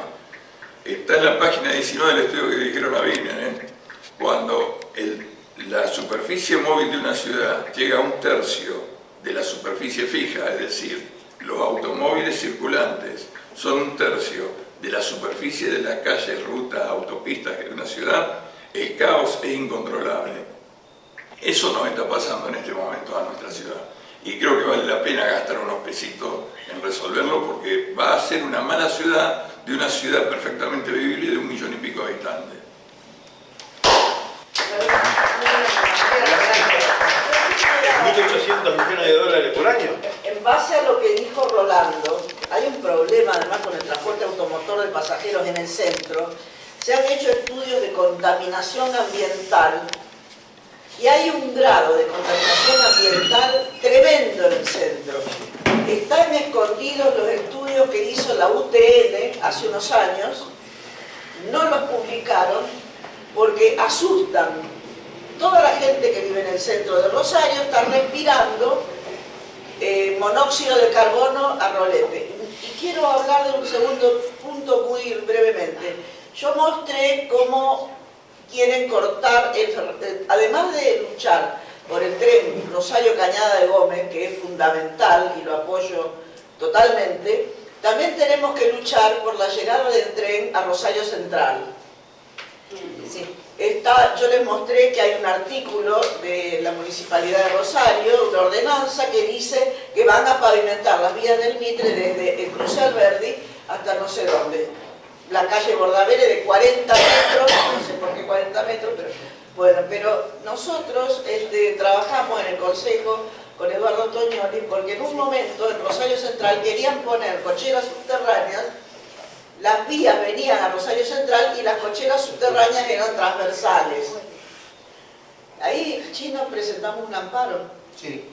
Está en la página 19 del estudio que dijeron a Biden, cuando la superficie móvil de una ciudad llega a 1/3 de la superficie fija, es decir, los automóviles circulantes son 1/3 de la superficie de las calles, rutas, autopistas de una ciudad, el caos es incontrolable. Eso nos está pasando en este momento a nuestra ciudad. Y creo que vale la pena gastar unos pesitos en resolverlo, porque va a ser una mala ciudad de una ciudad perfectamente vivible de 1 millón y pico de habitantes. $1.800 millones por año. En base a lo que dijo Rolando, hay un problema además con el transporte automotor de pasajeros en el centro. Se han hecho estudios de contaminación ambiental y hay un grado de contaminación ambiental tremendo en el centro. Están escondidos los estudios que hizo la UTN hace unos años, no los publicaron porque asustan. Toda la gente que vive en el centro de Rosario está respirando monóxido de carbono a rolete. Y quiero hablar de un segundo punto muy brevemente. Yo mostré cómo quieren cortar, además de luchar por el tren Rosario Cañada de Gómez, que es fundamental y lo apoyo totalmente, también tenemos que luchar por la llegada del tren a Rosario Central. Sí. Yo les mostré que hay un artículo de la Municipalidad de Rosario, una ordenanza que dice que van a pavimentar las vías del Mitre desde el Cruce Alberdi hasta no sé dónde. La calle Bordavere de 40 metros, no sé por qué 40 metros, pero bueno, pero nosotros trabajamos en el Consejo con Eduardo Tognoli porque en un momento en Rosario Central querían poner cocheras subterráneas. Las vías venían a Rosario Central y las cocheras subterráneas eran transversales. Ahí, Chino, presentamos un amparo. Sí.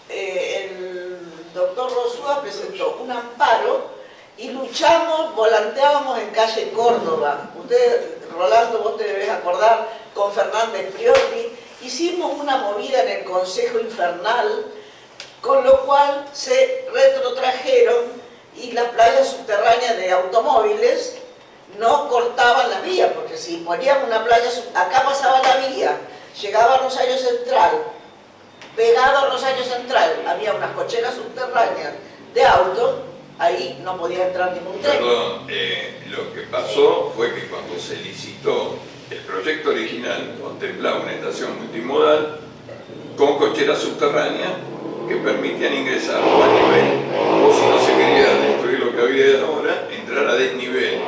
El doctor Rosúa presentó un amparo y luchamos, volanteábamos en calle Córdoba. Usted, Rolando, vos te debes acordar, con Fernández Priotti, hicimos una movida en el Consejo Infernal, con lo cual se retrotrajeron y las playas subterráneas de automóviles no cortaban la vía, porque si poníamos una playa, acá pasaba la vía, llegaba a Rosario Central, pegado a Rosario Central, había unas cocheras subterráneas de autos, ahí no podía entrar ningún tren. Perdón, lo que pasó fue que cuando se licitó el proyecto original contemplaba una estación multimodal con cocheras subterráneas que permitían ingresar o a nivel, o si no se quería destruir lo que había ahora, entrar a desnivel.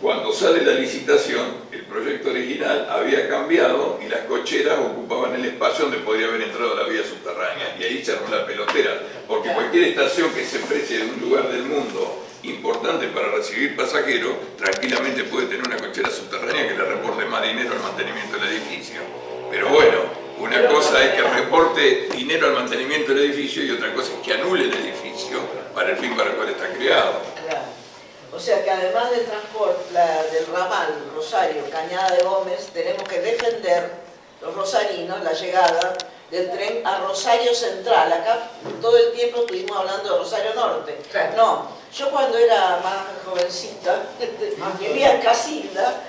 Cuando sale la licitación, el proyecto original había cambiado y las cocheras ocupaban el espacio donde podría haber entrado la vía subterránea, y ahí se armó la pelotera, porque cualquier estación que se precie de un lugar del mundo importante para recibir pasajeros, tranquilamente puede tener una cochera subterránea que le reporte más dinero al mantenimiento del edificio. Pero bueno, una cosa es que reporte dinero al mantenimiento del edificio y otra cosa es que anule el edificio para el fin para el cual está creado. Claro. O sea que además del transporte, del ramal Rosario, Cañada de Gómez, tenemos que defender, los rosarinos, la llegada del tren a Rosario Central. Acá todo el tiempo estuvimos hablando de Rosario Norte. No, yo cuando era más jovencita, vivía en Casilda,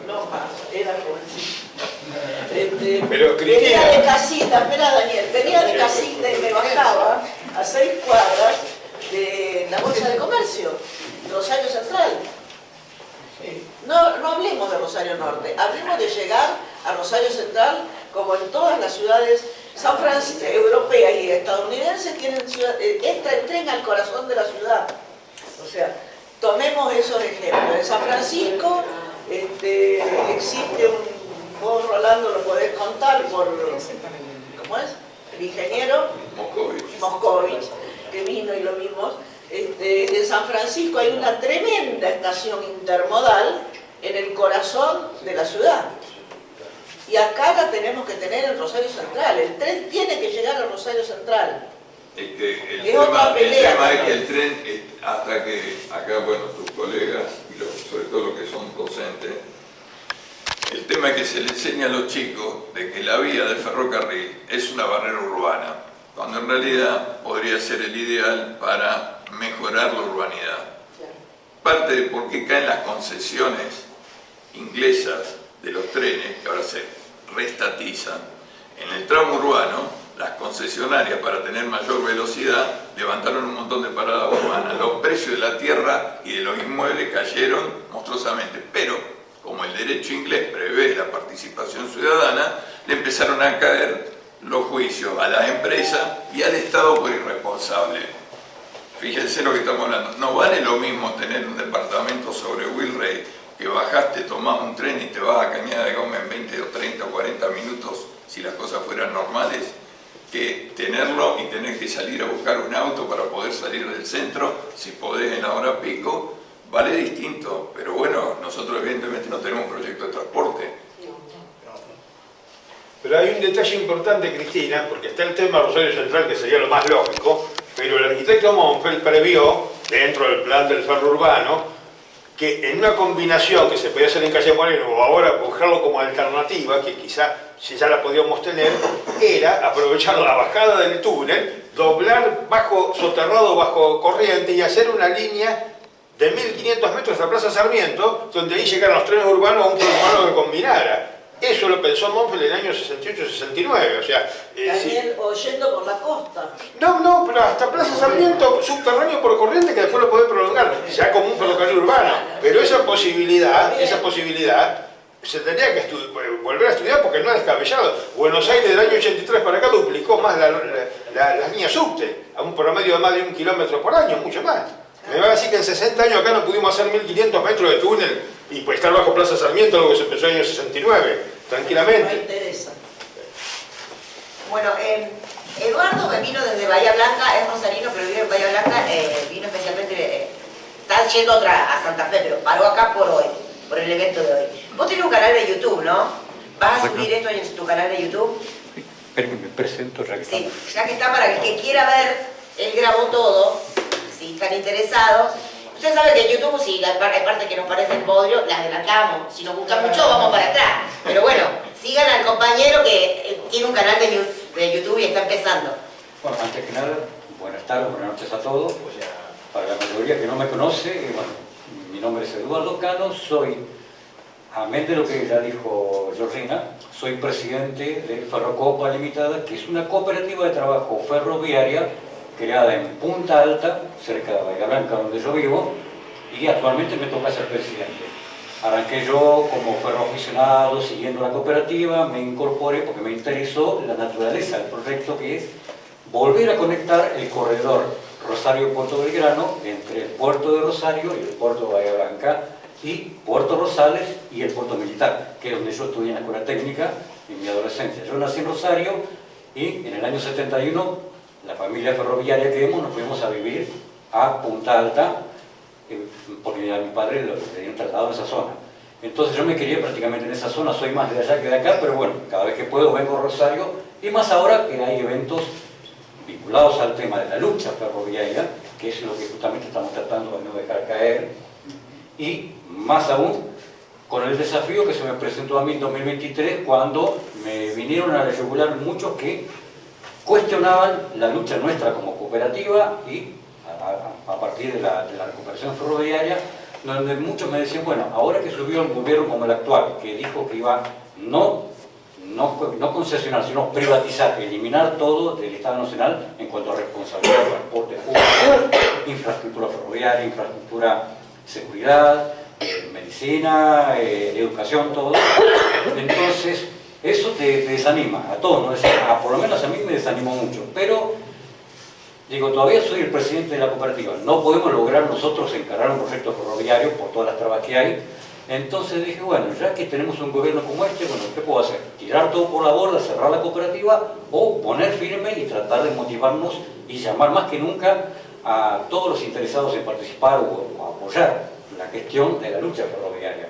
No más, era jovencito. Pero, venía Cristina. de casita, espera Daniel, venía de casita y me bajaba a 6 cuadras de la Bolsa de Comercio, Rosario Central. No hablemos de Rosario Norte, hablemos de llegar a Rosario Central, como en todas las ciudades europeas y estadounidenses, entra el tren al corazón de la ciudad. O sea, tomemos esos ejemplos. En San Francisco existe vos Rolando lo podés contar por, ¿cómo es? El ingeniero Moscovich, que vino y lo vimos. En San Francisco hay una tremenda estación intermodal en el corazón de la ciudad. Y acá la tenemos que tener en Rosario Central. El tren tiene que llegar a Rosario Central. El tema pelea. es que el tren, hasta que acá, bueno, tus colegas, y sobre todo los que son docentes, el tema es que se le enseña a los chicos de que la vía del ferrocarril es una barrera urbana, cuando en realidad podría ser el ideal para mejorar la urbanidad. Parte de por qué caen las concesiones inglesas de los trenes, que ahora se reestatizan, en el tramo urbano, las concesionarias para tener mayor velocidad levantaron un montón de paradas urbanas. Los precios de la tierra y de los inmuebles cayeron monstruosamente, pero como el derecho inglés prevé la participación ciudadana, le empezaron a caer los juicios a las empresas y al Estado por irresponsable. Fíjense lo que estamos hablando. No vale lo mismo tener un departamento sobre Wilray, que bajaste, tomás un tren y te vas a Cañada de Gómez en 20 o 30 o 40 minutos, si las cosas fueran normales, que tenerlo y tener que salir a buscar un auto para poder salir del centro, si podés en la hora pico, vale distinto. Pero bueno, nosotros evidentemente no tenemos un proyecto de transporte. Pero hay un detalle importante, Cristina, porque está el tema Rosario Central, que sería lo más lógico, pero el arquitecto Monfeld previó, dentro del plan del ferro urbano, que en una combinación que se podía hacer en Calle Moreno o ahora buscarlo como alternativa, que quizá si ya la podíamos tener, era aprovechar la bajada del túnel, doblar soterrado bajo corriente y hacer una línea de 1500 metros a Plaza Sarmiento, donde ahí llegaran los trenes urbanos a un tren urbano que combinara. Eso lo pensó Monfeld en el año 68-69, o sea... También oyendo por la costa. No, pero hasta Plaza Sarmiento, subterráneo por corriente, que después lo podés prolongar, ya como un ferrocarril urbano. Pero esa posibilidad se tendría que volver a estudiar porque no es descabellado. Buenos Aires del año 83 para acá duplicó más las líneas subte, a un promedio de más de 1 kilómetro por año, mucho más. Me va a decir que en 60 años acá no pudimos hacer 1500 metros de túnel y pues estar bajo Plaza Sarmiento, algo que se empezó en el año 69, tranquilamente. Me interesa. Bueno, Eduardo que vino desde Bahía Blanca, es rosarino, pero vive en Bahía Blanca, vino especialmente, está yendo a Santa Fe, pero paró acá por hoy, por el evento de hoy. Vos tenés un canal de YouTube, ¿no? ¿Vas a subir esto en tu canal de YouTube? Espera que me presento ya que sí, ya que está, para el que quiera ver, él grabó todo, si están interesados. Usted sabe que en YouTube, si hay partes que nos parecen bodrio, las adelantamos. Si nos gusta mucho, vamos para atrás. Pero bueno, sigan al compañero que tiene un canal de YouTube y está empezando. Bueno, antes que nada, buenas tardes, buenas noches a todos. Para la mayoría que no me conoce, bueno, mi nombre es Eduardo Cano, soy, amén de lo que ya dijo Georgina, soy presidente de Ferrocopa Limitada, que es una cooperativa de trabajo ferroviaria creada en Punta Alta, cerca de Bahía Blanca, donde yo vivo, y actualmente me toca ser presidente. Arranqué yo como ferroaficionado, siguiendo la cooperativa, me incorporé porque me interesó la naturaleza del proyecto, que es volver a conectar el corredor Rosario-Puerto Belgrano entre el puerto de Rosario y el puerto de Bahía Blanca, y Puerto Rosales y el puerto militar, que es donde yo estudié en la escuela técnica en mi adolescencia. Yo nací en Rosario y en el año 71 la familia ferroviaria que nos fuimos a vivir a Punta Alta, porque a mi padre lo tenían trasladado en esa zona. Entonces yo me quería prácticamente en esa zona, soy más de allá que de acá, pero bueno, cada vez que puedo vengo a Rosario, y más ahora que hay eventos vinculados al tema de la lucha ferroviaria, que es lo que justamente estamos tratando de no dejar caer, y más aún con el desafío que se me presentó a mí en 2023, cuando me vinieron a la yugular muchos que cuestionaban la lucha nuestra como cooperativa y a partir de la recuperación ferroviaria, donde muchos me decían, bueno, ahora que subió un gobierno como el actual, que dijo que iba no concesionar, sino privatizar, eliminar todo del Estado Nacional en cuanto a responsabilidad de transporte público, infraestructura ferroviaria, infraestructura de seguridad, medicina, educación, todo. Entonces, eso te desanima a todos, ¿no? Por lo menos a mí me desanimó mucho, pero digo, todavía soy el presidente de la cooperativa, no podemos lograr nosotros encarar un proyecto ferroviario por todas las trabas que hay. Entonces dije, bueno, ya que tenemos un gobierno como este, bueno, ¿qué puedo hacer? ¿Tirar todo por la borda, cerrar la cooperativa o poner firme y tratar de motivarnos y llamar más que nunca a todos los interesados en participar o apoyar la gestión de la lucha ferroviaria?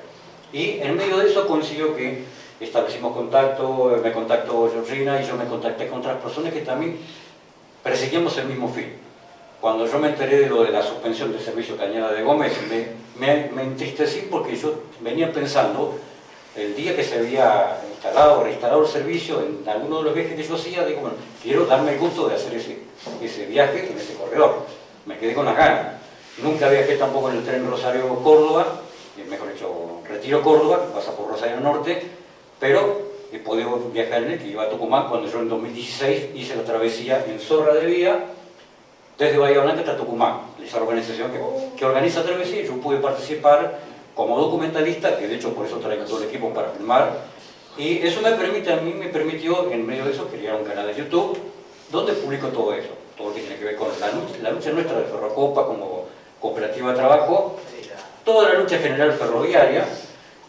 Y en medio de eso consiguió que establecimos contacto, me contactó Georgina y yo me contacté con otras personas que también perseguíamos el mismo fin. Cuando yo me enteré de lo de la suspensión del servicio Cañada de Gómez, me entristecí porque yo venía pensando, el día que se había reinstalado el servicio, en alguno de los viajes que yo hacía, digo, bueno, quiero darme el gusto de hacer ese viaje en ese corredor. Me quedé con las ganas. Nunca viajé tampoco en el tren Rosario-Córdoba, mejor dicho, Retiro-Córdoba, que pasa por Rosario Norte, pero he podido viajar en el que iba a Tucumán cuando yo en 2016 hice la travesía en Zorra de Vía, desde Bahía Blanca hasta Tucumán, esa organización que organiza travesía. Yo pude participar como documentalista, que de hecho por eso traigo todo el equipo para filmar, y eso a mí me permitió, en medio de eso, crear un canal de YouTube, donde publico todo eso, todo lo que tiene que ver con la lucha nuestra de Ferrocopa como cooperativa de trabajo, toda la lucha general ferroviaria,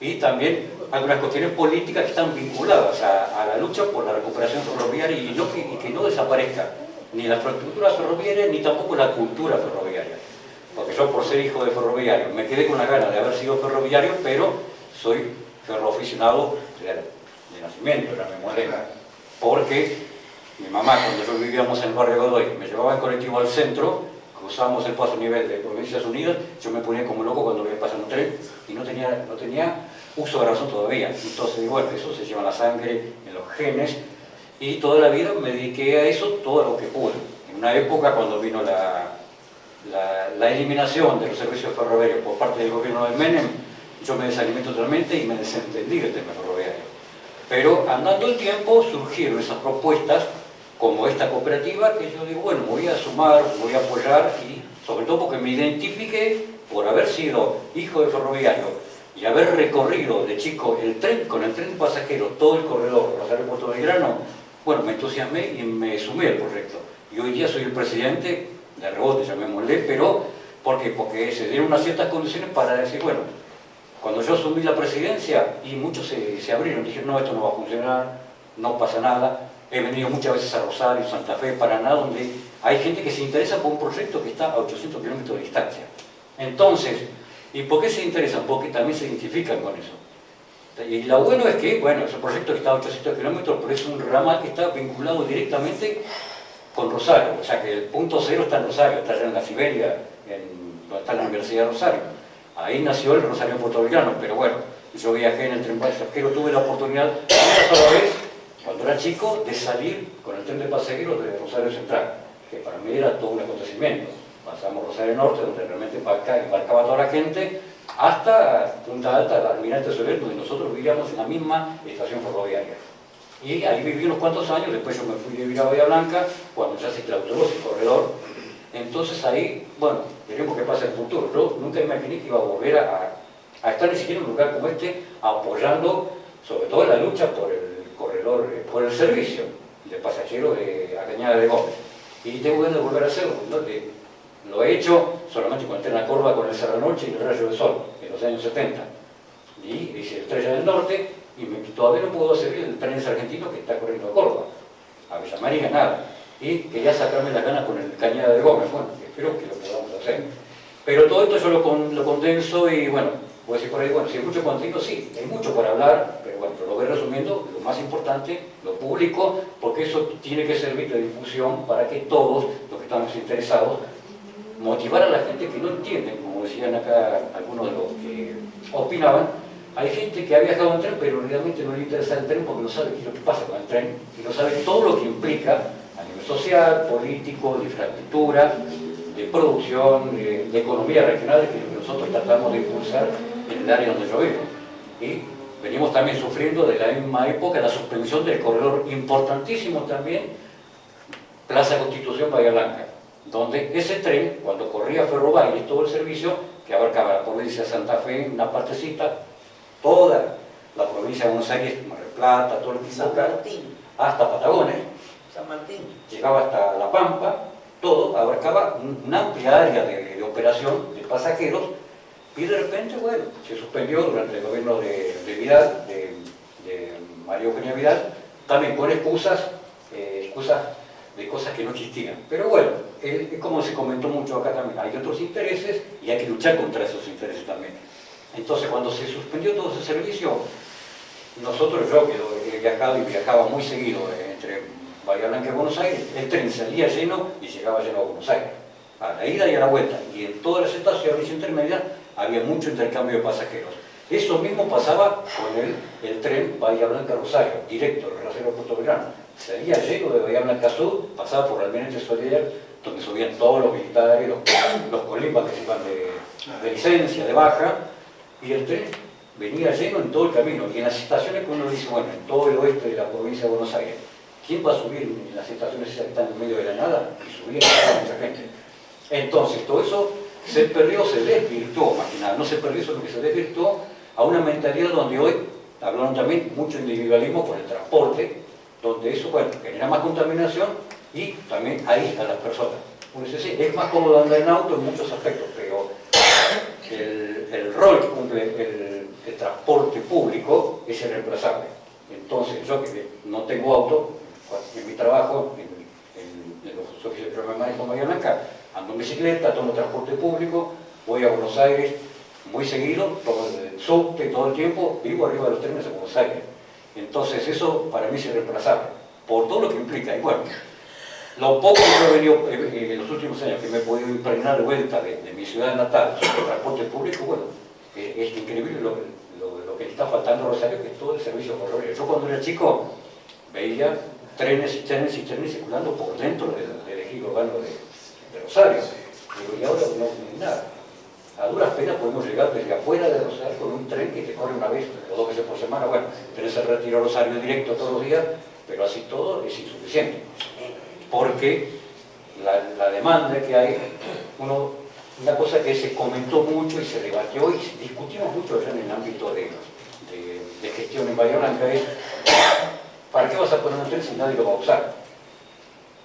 y también algunas cuestiones políticas que están vinculadas a la lucha por la recuperación ferroviaria y que no desaparezca ni la infraestructura ferroviaria ni tampoco la cultura ferroviaria. Porque yo, por ser hijo de ferroviario, me quedé con la gana de haber sido ferroviario, pero soy ferroaficionado de nacimiento, ya me muere. Porque mi mamá, cuando yo vivíamos en el barrio Godoy, me llevaba en colectivo al centro, cruzábamos el paso a nivel de Provincias Unidas, yo me ponía como loco cuando veía pasar un tren y no tenía uso de razón todavía. Entonces, bueno, eso se lleva en la sangre, en los genes, y toda la vida me dediqué a eso todo lo que pude. En una época cuando vino la eliminación de los servicios ferroviarios por parte del gobierno de Menem, yo me desanimé totalmente y me desentendí del tema ferroviario. Pero andando el tiempo surgieron esas propuestas como esta cooperativa que yo digo, bueno, me voy a sumar, voy a apoyar, y sobre todo porque me identifiqué por haber sido hijo de ferroviario y haber recorrido de chico con el tren pasajero todo el corredor Rosario-Puerto Belgrano. Bueno, me entusiasmé y me sumé al proyecto. Y hoy día soy el presidente, de rebote llamémosle, pero ¿por qué? Porque se dieron unas ciertas condiciones para decir, bueno, cuando yo asumí la presidencia y muchos se abrieron, dijeron, no, esto no va a funcionar, no pasa nada. He venido muchas veces a Rosario, Santa Fe, Paraná, donde hay gente que se interesa por un proyecto que está a 800 kilómetros de distancia. Entonces, ¿y por qué se interesan? Porque también se identifican con eso. Y lo bueno es que, bueno, ese proyecto está a 800 kilómetros, pero es un ramal que está vinculado directamente con Rosario. O sea que el punto cero está en Rosario, está allá en la Siberia, donde está la Universidad de Rosario. Ahí nació el Rosario Puerto Belgrano, pero bueno, yo viajé en el tren pasajero, tuve la oportunidad, una sola vez, cuando era chico, de salir con el tren de pasajeros de Rosario Central, que para mí era todo un acontecimiento. Pasamos Rosario Norte, donde realmente embarcaba toda la gente, hasta Punta Alta, Almirante Soler, donde nosotros vivíamos en la misma estación ferroviaria. Y ahí viví unos cuantos años, después yo me fui a vivir a Bahía Blanca, cuando ya se clausuró ese corredor. Entonces ahí, bueno, veremos qué pasa en el futuro. Yo nunca imaginé que iba a volver a estar ni siquiera en un lugar como este, apoyando sobre todo la lucha por el corredor, por el servicio de pasajeros a Cañada de Gómez. Y tengo ganas de volver a hacerlo, ¿no? Lo he hecho solamente cuando entré en la Córdoba con el Serranoche y el Rayo de Sol, en los años 70. Y hice Estrella del Norte, y todavía no puedo hacer el tren argentino que está corriendo a Córdoba, a Villa María, nada. Y quería sacarme la gana con el Cañada de Gómez, bueno, espero que lo podamos hacer. Pero todo esto yo lo condenso y bueno, voy a decir por ahí, bueno, si hay mucho contenido, sí, hay mucho para hablar, pero bueno, lo voy resumiendo, lo más importante, lo público, porque eso tiene que servir de difusión para que todos los que estamos interesados, motivar a la gente que no entiende, como decían acá algunos de los que opinaban. Hay gente que ha viajado en tren, pero realmente no le interesa el tren porque no sabe qué es lo que pasa con el tren y no sabe todo lo que implica a nivel social, político, de infraestructura, de producción, de economía regional, que es lo que nosotros tratamos de impulsar en el área donde yo vivo. Y venimos también sufriendo de la misma época la suspensión del corredor importantísimo también, Plaza Constitución Bahía Blanca, donde ese tren, cuando corría Ferrobaires, todo el servicio, que abarcaba la provincia de Santa Fe, una partecita, toda la provincia de Buenos Aires, Mar del Plata, todo el San Martín. hasta Patagones, San Martín. llegaba hasta La Pampa, todo abarcaba una amplia área de operación de pasajeros, y de repente, bueno, se suspendió durante el gobierno de Vidal, de María Eugenia Vidal, también con excusas de cosas que no existían. Pero bueno, como se comentó mucho acá también, hay otros intereses y hay que luchar contra esos intereses también. Entonces, cuando se suspendió todo ese servicio, nosotros, yo que he viajado y viajaba muy seguido entre Bahía Blanca y Buenos Aires, el tren salía lleno y llegaba lleno a Buenos Aires, a la ida y a la vuelta, y en todas las estaciones intermedias había mucho intercambio de pasajeros. Eso mismo pasaba con el tren Bahía Blanca-Rosario, directo, el aeropuerto Belgrano. Salía lleno de Bahía Blanca Sur, pasaba por el Almirante Soler, donde subían todos los militares, los colimbas que se iban de licencia, de baja, y el tren venía lleno en todo el camino. Y en las estaciones que uno dice, bueno, en todo el oeste de la provincia de Buenos Aires, ¿quién va a subir en las estaciones que están en medio de la nada? Y subía mucha gente. Entonces, todo eso se perdió, se desvirtuó, más que nada, no se perdió, sino que se desvirtuó a una mentalidad donde hoy, hablaron también mucho individualismo por el transporte, donde eso, bueno, genera más contaminación y también aísla a las personas. Por eso sí, es más cómodo andar en auto en muchos aspectos, pero el rol que cumple el transporte público es irreemplazable. Entonces, yo que no tengo auto, en mi trabajo, en los socios de manejo en Bahía Blanca, ando en bicicleta, tomo transporte público, voy a Buenos Aires muy seguido, tomo el subte todo el tiempo, vivo arriba de los trenes en Buenos Aires. Entonces eso para mí es irreemplazable, por todo lo que implica. Y bueno, lo poco que yo he venido en los últimos años, que me he podido impregnar de vuelta de mi ciudad natal sobre el transporte público, bueno, es increíble lo que está faltando a Rosario, que es todo el servicio ferroviario. Yo cuando era chico veía trenes y trenes y trenes circulando por dentro del ejido urbano de Rosario. Digo, y ahora no hay nada. A duras penas podemos llegar desde afuera de Rosario con un tren que te corre una vez o dos veces por semana. Bueno, tenés el retiro a Rosario directo todos los días, pero así todo es insuficiente. Porque la demanda que hay, una cosa que se comentó mucho y se debatió y discutimos mucho allá en el ámbito de gestión en Bahía Blanca es, ¿para qué vas a poner un tren si nadie lo va a usar?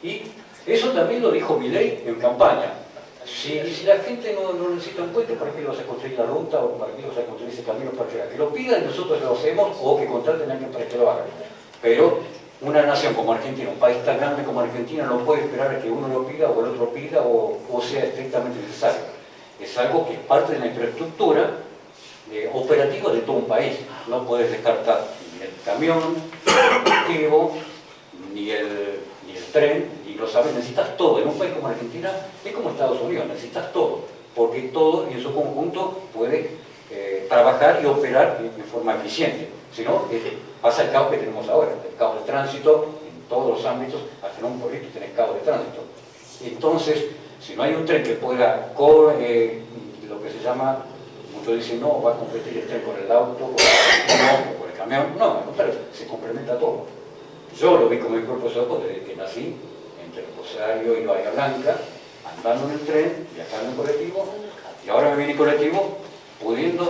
Y eso también lo dijo Milei en campaña. Si la gente no necesita un puente, ¿para qué le vas a construir la ruta o para qué le vas a construir ese camino para llegar? Que lo pidan, nosotros lo hacemos, o que contraten a alguien para que lo haga. Pero una nación como Argentina, un país tan grande como Argentina, no puede esperar a que uno lo pida o el otro pida o sea estrictamente necesario. Es algo que es parte de la infraestructura operativa de todo un país. No puedes descartar ni el camión, el colectivo, ni el tren, y lo sabes, necesitas todo. En un país como Argentina es como Estados Unidos, necesitas todo, porque todo en su conjunto puede trabajar y operar de forma eficiente. Si no, pasa el caos que tenemos ahora, el caos de tránsito en todos los ámbitos, hasta en un pueblito tenés caos de tránsito. Entonces, si no hay un tren que pueda, lo que se llama, muchos dicen, no, va a competir el tren con el auto, con el camión, no, al contrario, se complementa todo. Yo lo vi con mis propios ojos desde que nací, entre Rosario y Bahía Blanca, andando en el tren, viajando en colectivo, y ahora me viene en colectivo pudiendo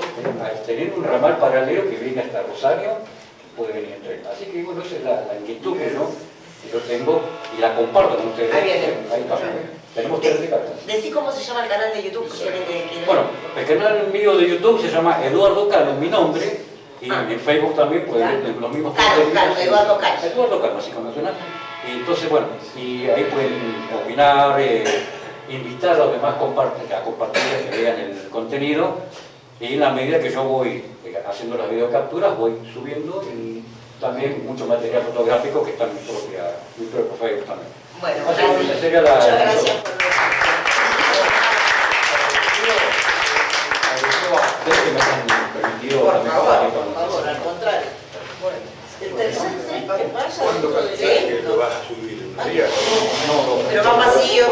tener un ramal paralelo que viene hasta Rosario, que puede venir en tren. Así que bueno, esa es la inquietud que yo tengo y la comparto con ustedes. Ahí está. Tenemos tres de cartas. Decí cómo se llama el canal de YouTube. Si alguien quiere... Bueno, el canal mío de YouTube se llama Eduardo Cano, mi nombre, y en Facebook también pueden ver los mismos Cano, Eduardo Cano. Eduardo Cano, así como suena. Y entonces, bueno, y ahí pueden opinar, invitar a los demás a compartir, que vean el contenido. Y en la medida que yo voy haciendo las videocapturas, voy subiendo y también mucho material fotográfico que está en mi propio Facebook también. Bueno, así gracias. que sería Muchas gracias por que me han permitido Por también favor, compartir al contrario. Bueno, el tercer tren que pasa... ¿Cuándo calculas que lo vas a subir? ¿En un día? No, Pero más vacío.